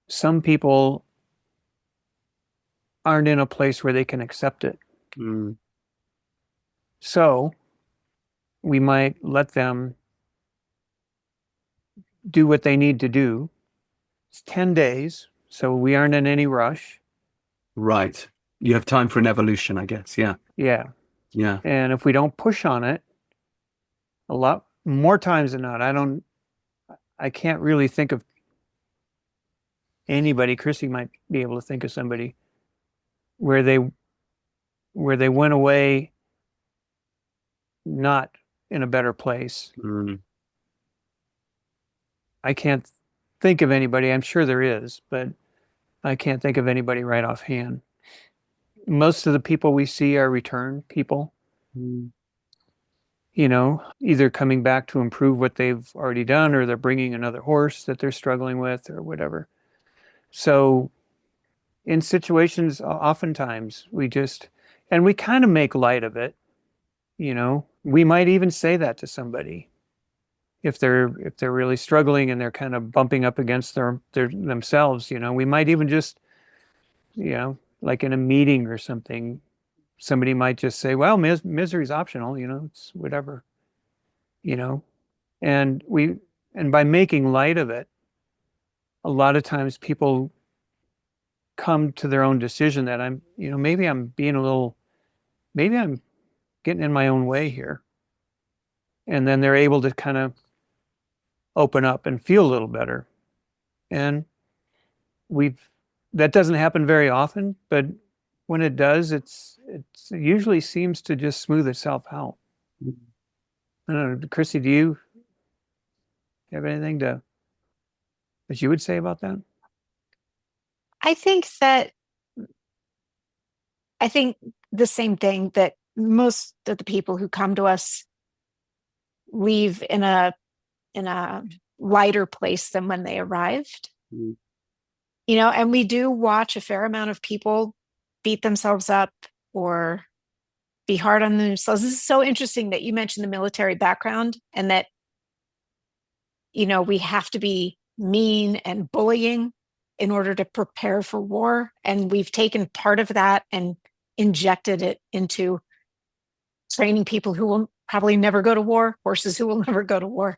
some people aren't in a place where they can accept it. Mm. So we might let them do what they need to do. It's 10 days. So we aren't in any rush. Right. You have time for an evolution, I guess. Yeah. Yeah. Yeah. And if we don't push on it, a lot more times than not, I can't really think of anybody. Crissi might be able to think of somebody where they went away not in a better place. Mm. I can't think of anybody. I'm sure there is, but I can't think of anybody right offhand. Most of the people we see are return people, Mm. you know, either coming back to improve what they've already done, or they're bringing another horse that they're struggling with, or whatever. So in situations, oftentimes we kind of make light of it. You know, we might even say that to somebody if they're really struggling and they're kind of bumping up against their themselves. You know, we might even just, you know, like in a meeting or something, somebody might just say, well, misery is optional, you know, it's whatever, you know. And by making light of it, a lot of times people come to their own decision that maybe I'm getting in my own way here. And then they're able to kind of open up and feel a little better. And that doesn't happen very often, but when it does, it usually seems to just smooth itself out. I don't know, Crissi, do you have anything that you would say about that? I think the same thing, that most of the people who come to us leave in a lighter place than when they arrived. Mm. You know, and we do watch a fair amount of people beat themselves up or be hard on themselves. This is so interesting that you mentioned the military background, and that, you know, we have to be mean and bullying in order to prepare for war. And we've taken part of that and injected it into training people who will probably never go to war, horses who will never go to war.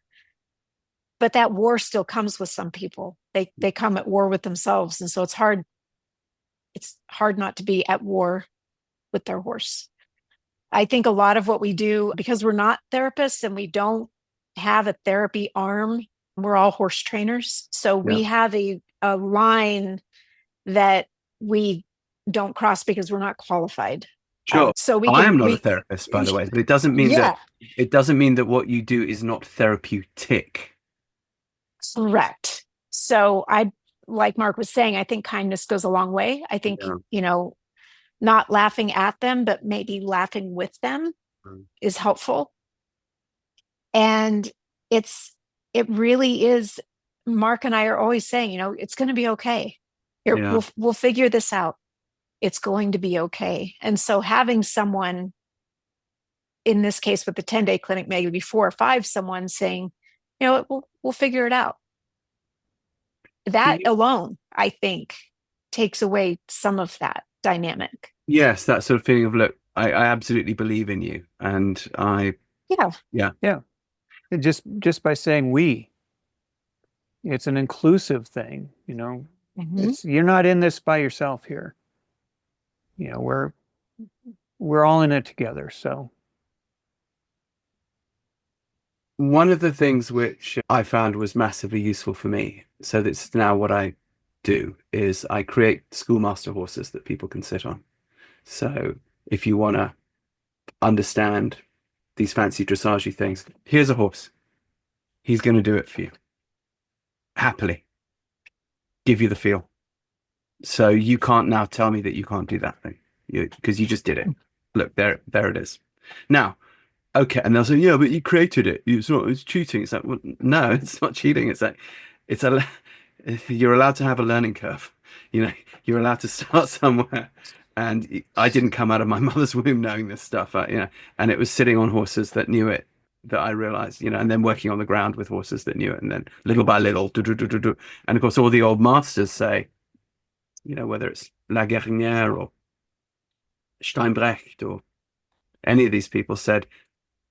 But that war still comes with some people. They come at war with themselves. And so it's hard not to be at war with their horse. I think a lot of what we do, because we're not therapists and we don't have a therapy arm, we're all horse trainers. So we have a line that we don't cross because we're not qualified. Sure. So I am not a therapist, by the way, but it doesn't mean that what you do is not therapeutic. Correct. So like Mark was saying, I think kindness goes a long way. I think, you know, not laughing at them, but maybe laughing with them is helpful. And it really is. Mark and I are always saying, you know, it's going to be okay. We'll figure this out. It's going to be okay. And so having someone, in this case with the 10-day clinic, maybe 4 or 5, someone saying, you know, we'll figure it out. That alone, I think, takes away some of that dynamic. Yes, that sort of feeling of, look, I absolutely believe in you. And And just by saying it's an inclusive thing, you know. You're not in this by yourself here. You know, we're all in it together. So one of the things which I found was massively useful for me, so that's now what I do, is I create schoolmaster horses that people can sit on. So if you want to understand these fancy dressage things, here's a horse. He's going to do it for you. Happily. Give you the feel. So you can't now tell me that you can't do that thing, because you just did it. Look, there it is. Now, okay, and they'll say, yeah, but you created it. It's cheating. It's like, well, no, it's not cheating. It's like, you're allowed to have a learning curve. You know, you're allowed to start somewhere. And I didn't come out of my mother's womb knowing this stuff, and it was sitting on horses that knew it that I realized, and then working on the ground with horses that knew it, and then little by little, and of course, all the old masters say, whether it's La Guerinière or Steinbrecht or any of these people said,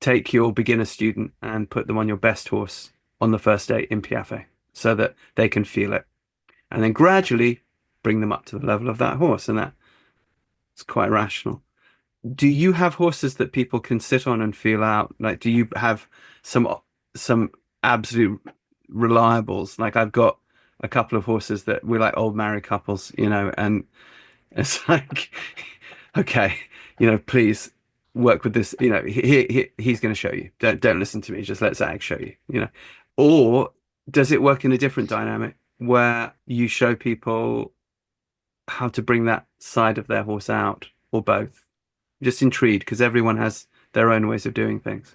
take your beginner student and put them on your best horse on the first day in Piaffe so that they can feel it. And then gradually bring them up to the level of that horse, and that's quite rational. Do you have horses that people can sit on and feel out? Like, do you have some absolute reliables? Like, I've got a couple of horses that we're like old married couples, and it's like, okay, please work with this. He's going to show you. Don't listen to me. Just let Zach show you. Or does it work in a different dynamic where you show people how to bring that side of their horse out, or both? Just intrigued because everyone has their own ways of doing things.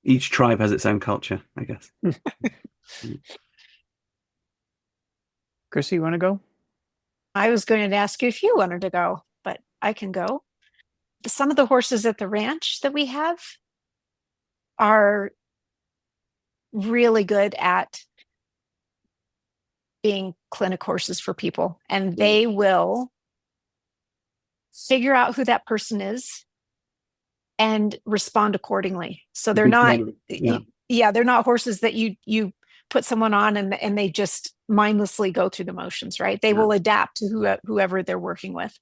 Each tribe has its own culture, I guess. Crissi, you want to go? I was going to ask you if you wanted to go, but I can go. Some of the horses at the ranch that we have are really good at being clinic horses for people, and they will figure out who that person is and respond accordingly. So they're not, they're not horses that you put someone on and they just mindlessly go through the motions, right? They will adapt to whoever they're working with.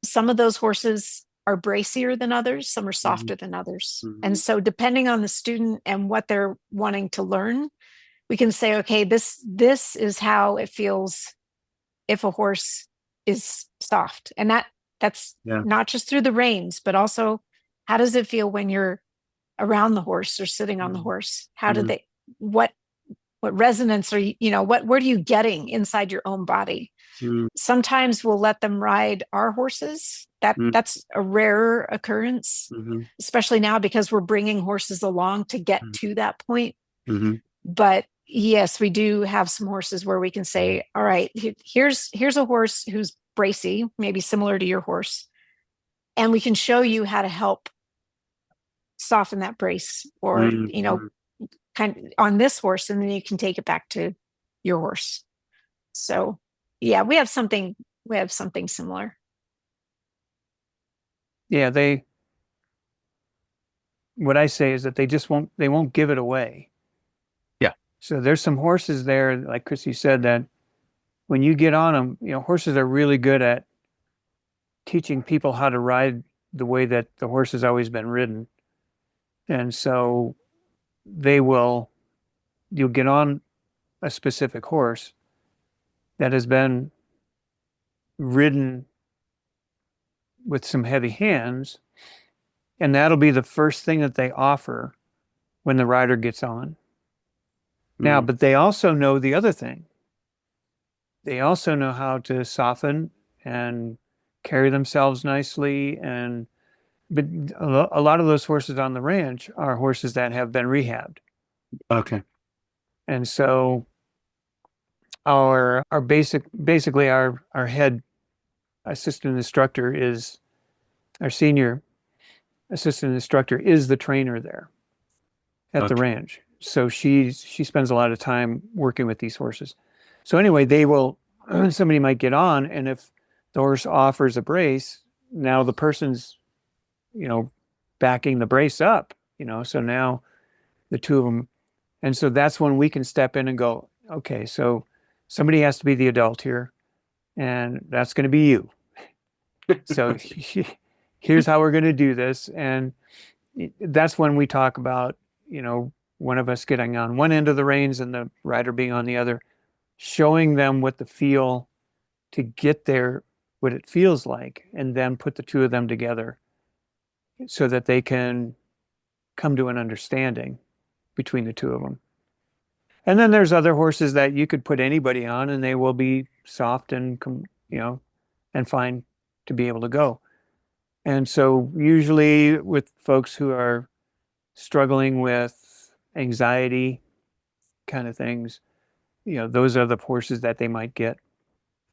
Some of those horses are bracier than others, some are softer than others. And so depending on the student and what they're wanting to learn, we can say, okay, this is how it feels if a horse is soft. And that's not just through the reins, but also how does it feel when you're around the horse or sitting on the horse? How do they, what resonance are you, what are you getting inside your own body? Sometimes we'll let them ride our horses. That's a rarer occurrence, especially now because we're bringing horses along to get to that point. But yes, we do have some horses where we can say, all right, here's a horse who's bracy, maybe similar to your horse, and we can show you how to help soften that brace, or kind of on this horse, and then you can take it back to your horse. So yeah, we have something similar. Yeah, what I say is that they won't give it away. Yeah. So there's some horses there, like Crissi said, that when you get on them, horses are really good at teaching people how to ride the way that the horse has always been ridden. And so you'll get on a specific horse that has been ridden with some heavy hands, and that'll be the first thing that they offer when the rider gets on. Now, but they also know the other thing. They also know how to soften and carry themselves nicely. But a lot of those horses on the ranch are horses that have been rehabbed. Okay. And so our head assistant instructor is our senior assistant instructor is the trainer there at the ranch. So she spends a lot of time working with these horses. So anyway, somebody might get on, and if the horse offers a brace, now the person's, backing the brace up, so now the two of them. And so that's when we can step in and go, okay, so somebody has to be the adult here, and that's going to be you. So here's how we're going to do this. And that's when we talk about, one of us getting on one end of the reins and the rider being on the other, showing them what the feel to get there, what it feels like, and then put the two of them together so that they can come to an understanding between the two of them. And then there's other horses that you could put anybody on and they will be soft and, and fine to be able to go. And so usually with folks who are struggling with anxiety kind of things, those are the horses that they might get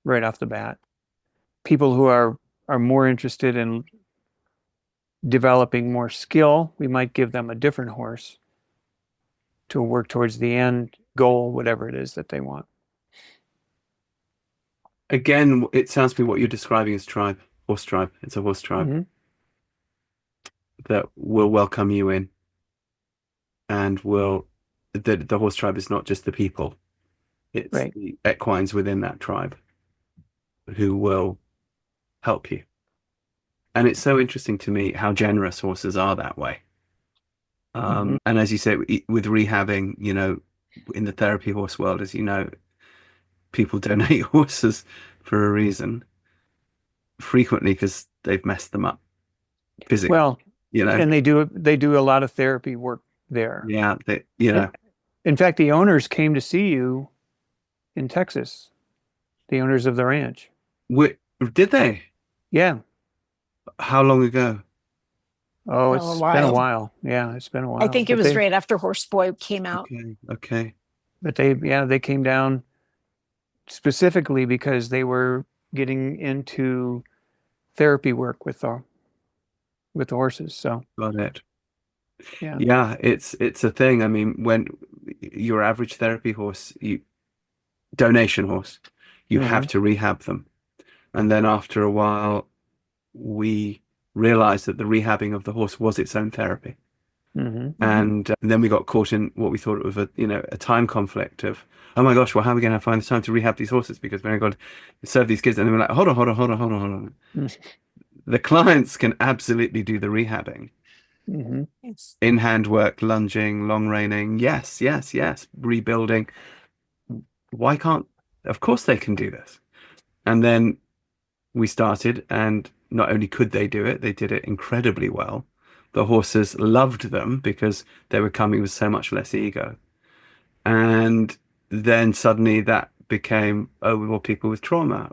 right off the bat. People who are more interested in developing more skill, we might give them a different horse to work towards the end goal, whatever it is that they want. Again, it sounds to me what you're describing as tribe, horse tribe. It's a horse tribe that will welcome you in, and the horse tribe is not just the people. It's Right. the equines within that tribe who will help you. And it's so interesting to me how generous horses are that way. Mhm. And as you say, with rehabbing, you know, in the therapy horse world, as you know, people donate horses for a reason, frequently because they've messed them up physically, Well, you know. and they do a lot of therapy work there. Yeah, you know. In fact, the owners came to see you in Texas, the owners of the ranch. Did they? Yeah. How long ago? Oh, Oh, a it's been a while. while. Yeah, it's been a I while. think it was right after Horseboy came out. Okay. But they came down specifically because they were getting into therapy work with the horses. So Got it. yeah. Yeah, it's a thing. I mean, when your average therapy horse, donation horse, you have Mhm. to rehab them. And then after a while, we realized that the rehabbing of the horse was its own therapy. Mhm. And then we got caught in what we thought of a time conflict of, oh my gosh, well, how are we going to find the time to rehab these horses? Because we're going to serve these kids. And then we're like, hold on. Mhm. The clients can absolutely do the rehabbing. Mhm. Yes. In hand work, lunging, long reining. Yes. Rebuilding. Why can't, of course they can do this. And then we started, and not only could they do it, they did it incredibly well. The horses loved them because they were coming with so much less ego. And then suddenly that became, oh, we want people with trauma,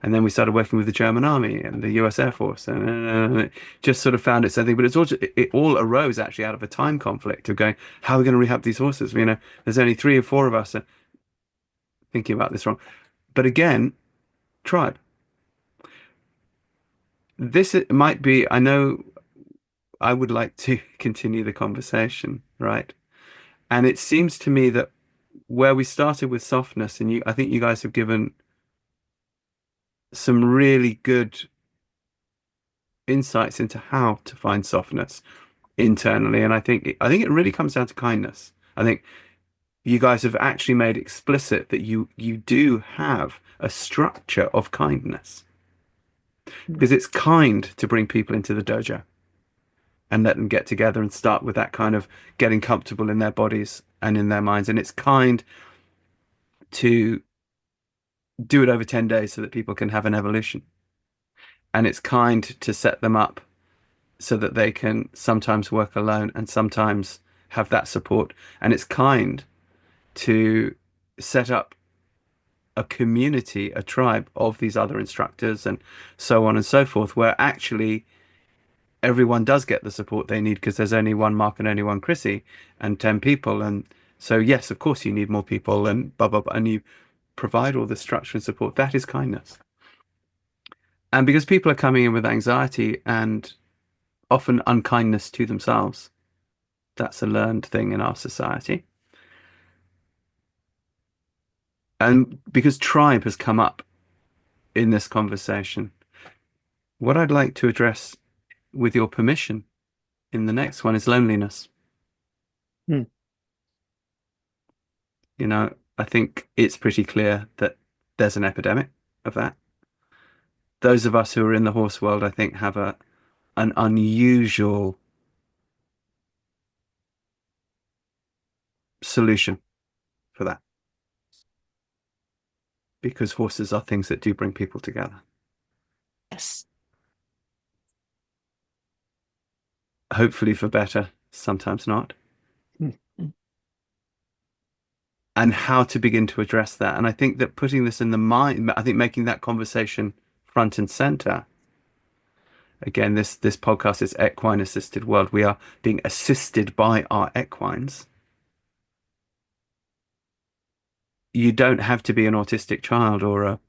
and then we started working with the German Army and the US Air Force, and it just sort of found its own thing. But it all arose actually out of a time conflict of going, how are we going to rehab these horses? You know, there's only 3 or 4 of us thinking about this wrong. But again, tribe. Might be, I know I would like to continue the conversation, right? And it seems to me that where we started with softness, and I think you guys have given some really good insights into how to find softness internally. And I think it really comes down to kindness. I think you guys have actually made explicit that you do have a structure of kindness, because it's kind to bring people into the dojo and let them get together and start with that kind of getting comfortable in their bodies and in their minds. And it's kind to do it over 10 days so that people can have an evolution. And it's kind to set them up so that they can sometimes work alone and sometimes have that support. And it's kind to set up a community, a tribe of these other instructors and so on and so forth, where actually everyone does get the support they need, because there's only one Mark and only one Crissi and 10 people. And so, yes, of course you need more people and blah, blah, blah, and you provide all the structure and support. That is kindness. And because people are coming in with anxiety and often unkindness to themselves, that's a learned thing in our society. And because tribe has come up in this conversation, what I'd like to address, with your permission, in the next one is loneliness. Hmm. You know, I think it's pretty clear that there's an epidemic of that. Those of us who are in the horse world, I think, have an unusual solution for that, because horses are things that do bring people together. Yes. Hopefully for better, sometimes not. Hmm. And how to begin to address that. And I think that putting this in the mind, I think making that conversation front and center. Again, this podcast is Equine Assisted World. We are being assisted by our equines. You don't have to be an autistic child or a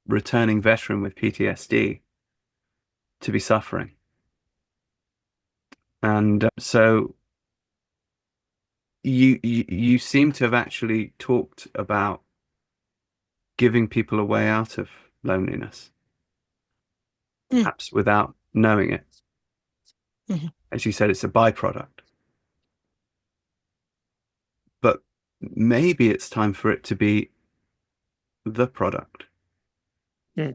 returning veteran with PTSD to be suffering. And so you seem to have actually talked about giving people a way out of loneliness, perhaps without knowing it. Mhm. As you said, it's a byproduct. But maybe it's time for it to be the product. Hmm.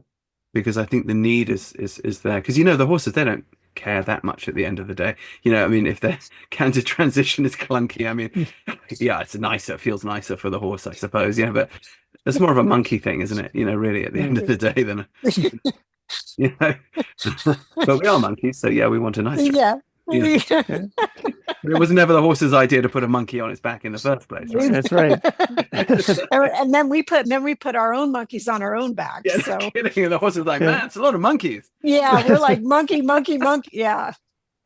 Because I think the need is there. Because, you know, the horses, they don't care that much at the end of the day. You know, I mean, if their counter transition is clunky, I mean, yeah, it's nicer, it feels nicer for the horse, I suppose. Yeah, but it's more of a monkey thing, isn't it? You know, really, at the end of the day, than you know. But we are monkeys, so yeah, we want a nice track. Yeah. You know. But it was never the horse's idea to put a monkey on its back in the first place, right? That's right. And then we put our own monkeys on our own backs. Yeah, So no kidding. And the horse is like, Yeah. man, it's a lot of monkeys. yeah, we're like monkey. Yeah.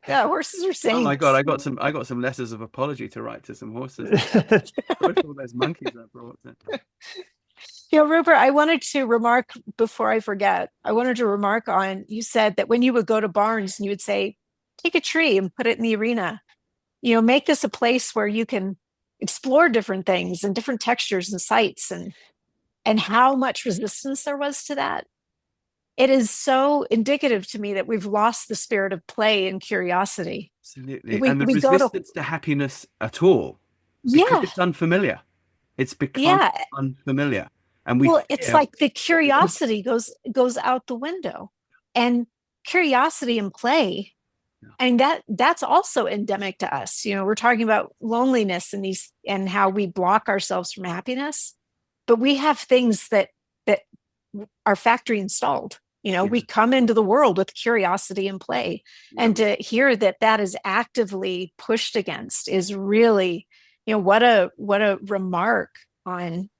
Yeah, horses are saints. Oh my God, I got some letters of apology to write to some horses. Sorry for all those monkeys I brought. You know, Rupert, I wanted to remark before I forget. I wanted to remark on, you said that when you would go to barns and you would say, take a tree and put it in the arena. You know, make this a place where you can explore different things and different textures and sights, and how much resistance there was to that. It is so indicative to me that we've lost the spirit of play and curiosity. Absolutely. We- And the we go to- resistance to happiness at all. Because Yeah. it's unfamiliar. It's become Yeah. unfamiliar. And Well, it's fear- like the curiosity goes out the window, and curiosity and play. And that's also endemic to us. You know, we're talking about loneliness and how we block ourselves from happiness, but we have things that are factory installed. You know, we come into the world with curiosity and play, and to hear that is actively pushed against is really, you know, what a remark on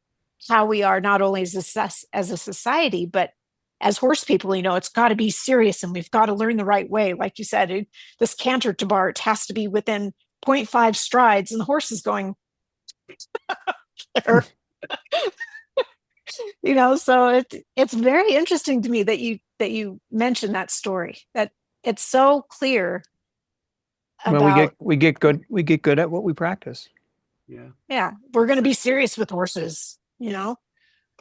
how we are, not only as a society, but as horse people. You know, it's got to be serious, and we've got to learn the right way. Like you said, this canter to bar, it has to be within 0.5 strides, and the horse is going, you know. So it's very interesting to me that you mentioned that story. That it's so clear about, Well, we get good at what we practice. Yeah. we're going to be serious with horses, you know.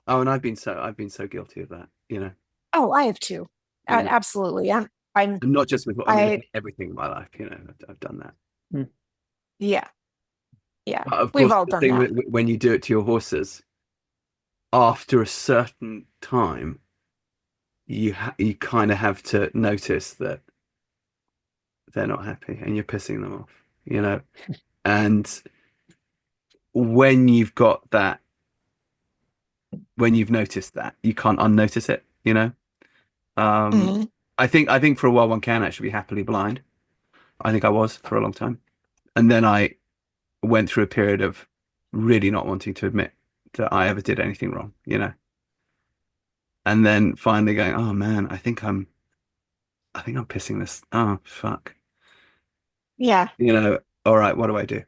Oh, and I've been so guilty of that, you know. Oh, I have too. Yeah. Absolutely. I'm And not just with everything in my life, you know, I've done that. yeah. But of We've course, all the done thing that. when you do it to your horses, after a certain time, you kind of have to notice that they're not happy and you're pissing them off, you know. And when you've got that, when you've noticed that, you can't unnotice it, you know. Mhm. I think for a while one can actually be happily blind. I think I was for a long time, and then I went through a period of really not wanting to admit that I ever did anything wrong, you know. And then finally going, oh man, I think I'm pissing this. Oh fuck. Yeah. You know, all right, what do I do?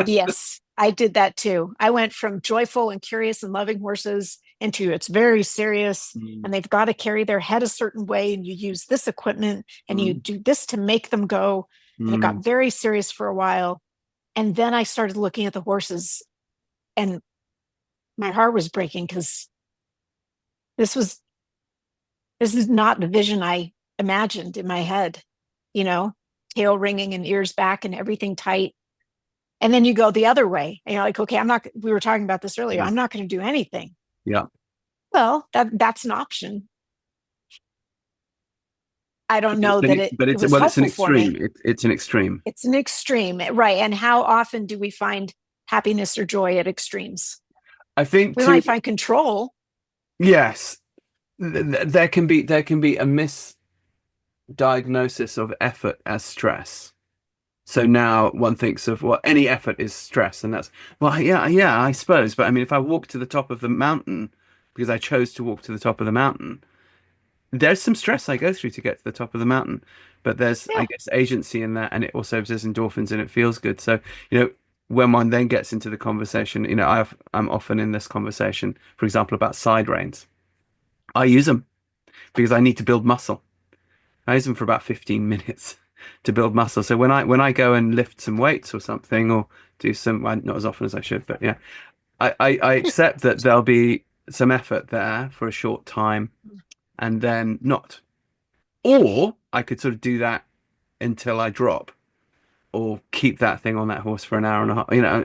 Yes, I did that too. I went from joyful and curious and loving horses into it's very serious, and they've got to carry their head a certain way, and you use this equipment and you do this to make them go. And it got very serious for a while. And then I started looking at the horses, and my heart was breaking, because this is not the vision I imagined in my head, you know, tail ringing and ears back and everything tight. And then you go the other way, and you're like, okay, we were talking about this earlier. I'm not going to do anything. Yeah. Well, that's an option. I don't know that it was it's an helpful for me. extreme. It's an extreme. It's an extreme, right? And how often do we find happiness or joy at extremes? I think We might find control. Yes, there can be a misdiagnosis of effort as stress. So now one thinks of, well, any effort is stress, and that's, well, yeah, I suppose. But I mean, if I walk to the top of the mountain because I chose to walk to the top of the mountain, there's some stress I go through to get to the top of the mountain. But there's, I guess, agency in that, and it also there's endorphins, and it feels good. So, you know, when one then gets into the conversation, you know, I'm often in this conversation, for example, about side reins. I use them because I need to build muscle. I use them for about 15 minutes to build muscle. So when I go and lift some weights or something, or do some, well, not as often as I should, but yeah, I accept that there'll be some effort there for a short time and then not. Or I could sort of do that until I drop, or keep that thing on that horse for an hour and a half, you know.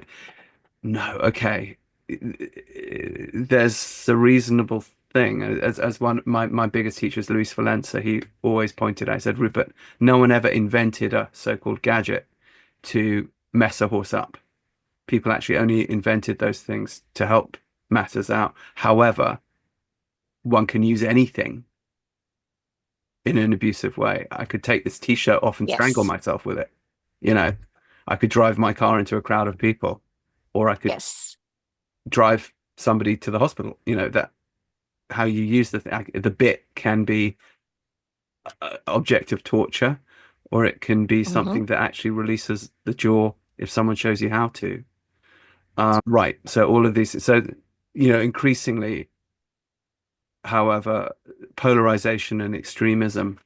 no, okay. There's a reasonable thing. As one my biggest teacher is Luis Valenza. He always pointed out, he said, Rupert, no one ever invented a so-called gadget to mess a horse up. People actually only invented those things to help matters out. However, one can use anything in an abusive way. I could take this t-shirt off and strangle Yes. myself with it. You know, I could drive my car into a crowd of people, or I could Yes. drive somebody to the hospital. You know, that how you use the bit can be object of torture, or it can be something that actually releases the jaw if someone shows you how to. Right. So all of these. So, you know, increasingly, however, polarization and extremism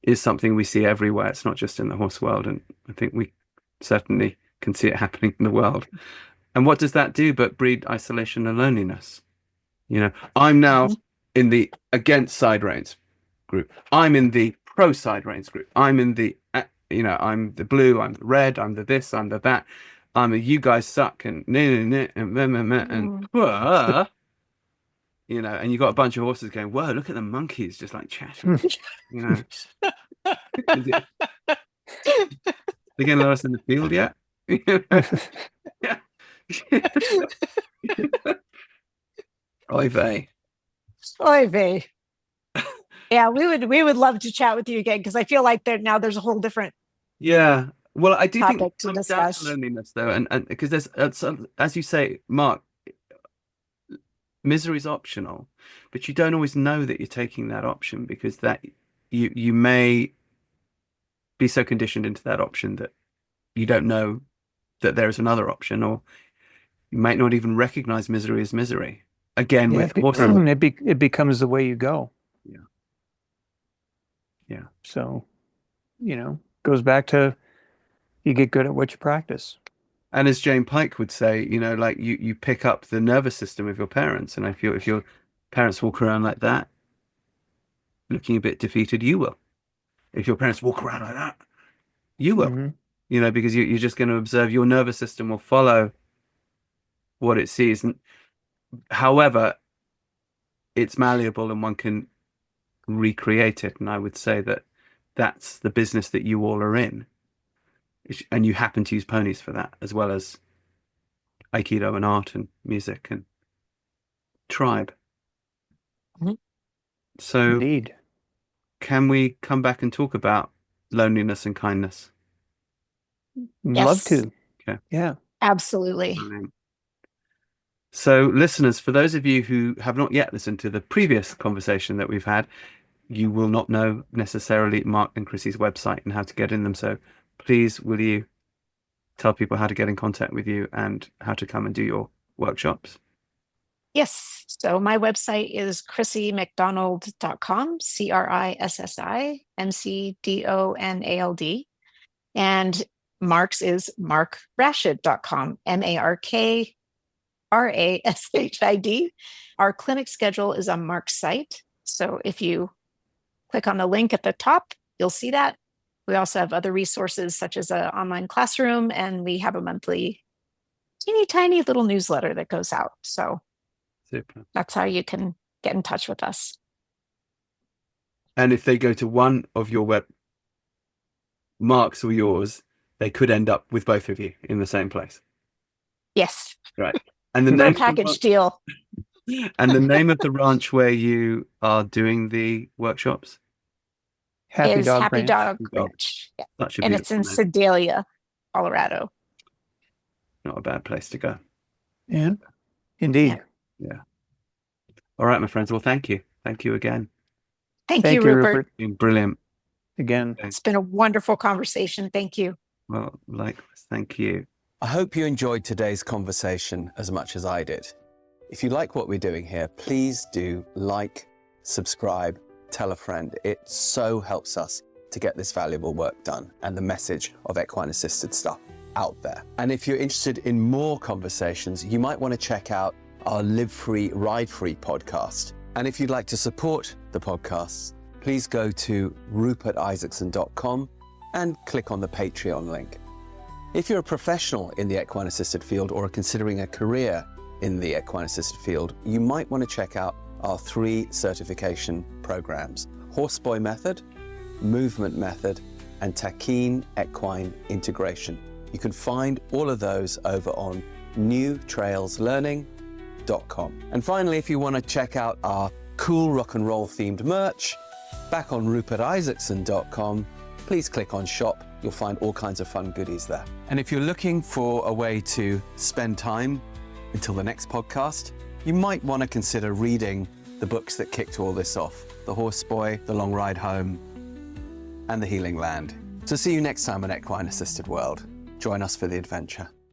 is something we see everywhere. It's not just in the horse world, and I think we certainly can see it happening in the world. And what does that do but breed isolation and loneliness? You know, I'm now in the against side reins group. I'm in the pro side reins group. I'm in the, you know, I'm the blue, I'm the red, I'm the this, I'm the that. I'm a you guys suck and you know, and you got a bunch of horses going, whoa, look at the monkeys just like chatting, you know. They're going to let us in the field yet? Yeah. Oy vey. Oy vey. Yeah, we would love to chat with you again, because I feel like there's a whole different Yeah. Well, I do think topic to it comes down discuss. to loneliness, though, and because there's, as you say, Mark, misery is optional, but you don't always know that you're taking that option, because that you may be so conditioned into that option that you don't know that there is another option, or you might not even recognize misery as misery. Again, Yeah, with horses. it becomes the way you go. Yeah. Yeah. So, you know, goes back to you get good at what you practice. And as Jane Pike would say, you know, like you pick up the nervous system of your parents, and if your parents walk around like that, looking a bit defeated, you will. If your parents walk around like that, you will. You know, because you're just going to observe, your nervous system will follow what it sees. And however, it's malleable and one can recreate it. And I would say that that's the business that you all are in. And you happen to use ponies for that, as well as Aikido and art and music and tribe. So Indeed. can we come back and talk about loneliness and kindness? Love to. Okay. Yeah. Absolutely. So listeners, for those of you who have not yet listened to the previous conversation that we've had, you will not know necessarily Mark and Crissi's website and how to get in them. So please, will you tell people how to get in contact with you and how to come and do your workshops? Yes. So my website is CrissyMcDonald.com, CrissyMcDonald. And Mark's is MarkRashid.com, MarkRashid. Our clinic schedule is on Mark's site. So if you click on the link at the top, you'll see that. We also have other resources such as an online classroom, and we have a monthly teeny tiny little newsletter that goes out. So super. That's how you can get in touch with us. And if they go to one of your Mark's or yours, they could end up with both of you in the same place. Yes. Right. And the For name a package deal. And the name of the ranch where you are doing the workshops? Happy Dog Happy Ranch. Dog Ranch. Yeah. Such a And it's in beautiful name. Sedalia, Colorado. Not a bad place to go. Yeah. Indeed. Yeah. All right, my friends. Well, thank you. Thank you again. Thank you, Rupert. You've been brilliant. Again. It's been a wonderful conversation. Thank you. Well, likewise. Thank you. I hope you enjoyed today's conversation as much as I did. If you like what we're doing here, please do like, subscribe, tell a friend. It so helps us to get this valuable work done and the message of equine assisted stuff out there. And if you're interested in more conversations, you might want to check out our Live Free, Ride Free podcast. And if you'd like to support the podcasts, please go to rupertisaacson.com and click on the Patreon link. If you're a professional in the equine assisted field or are considering a career in the equine assisted field, you might want to check out our 3 certification programs: Horseboy Method, Movement Method, and Taquine Equine Integration. You can find all of those over on newtrailslearning.com. And finally, if you want to check out our cool rock and roll themed merch, back on rupertisaacson.com, please click on shop. You'll find all kinds of fun goodies there. And if you're looking for a way to spend time until the next podcast, you might want to consider reading the books that kicked all this off: The Horseboy, The Long Ride Home, and The Healing Land. So see you next time on Equine Assisted World. Join us for the adventure.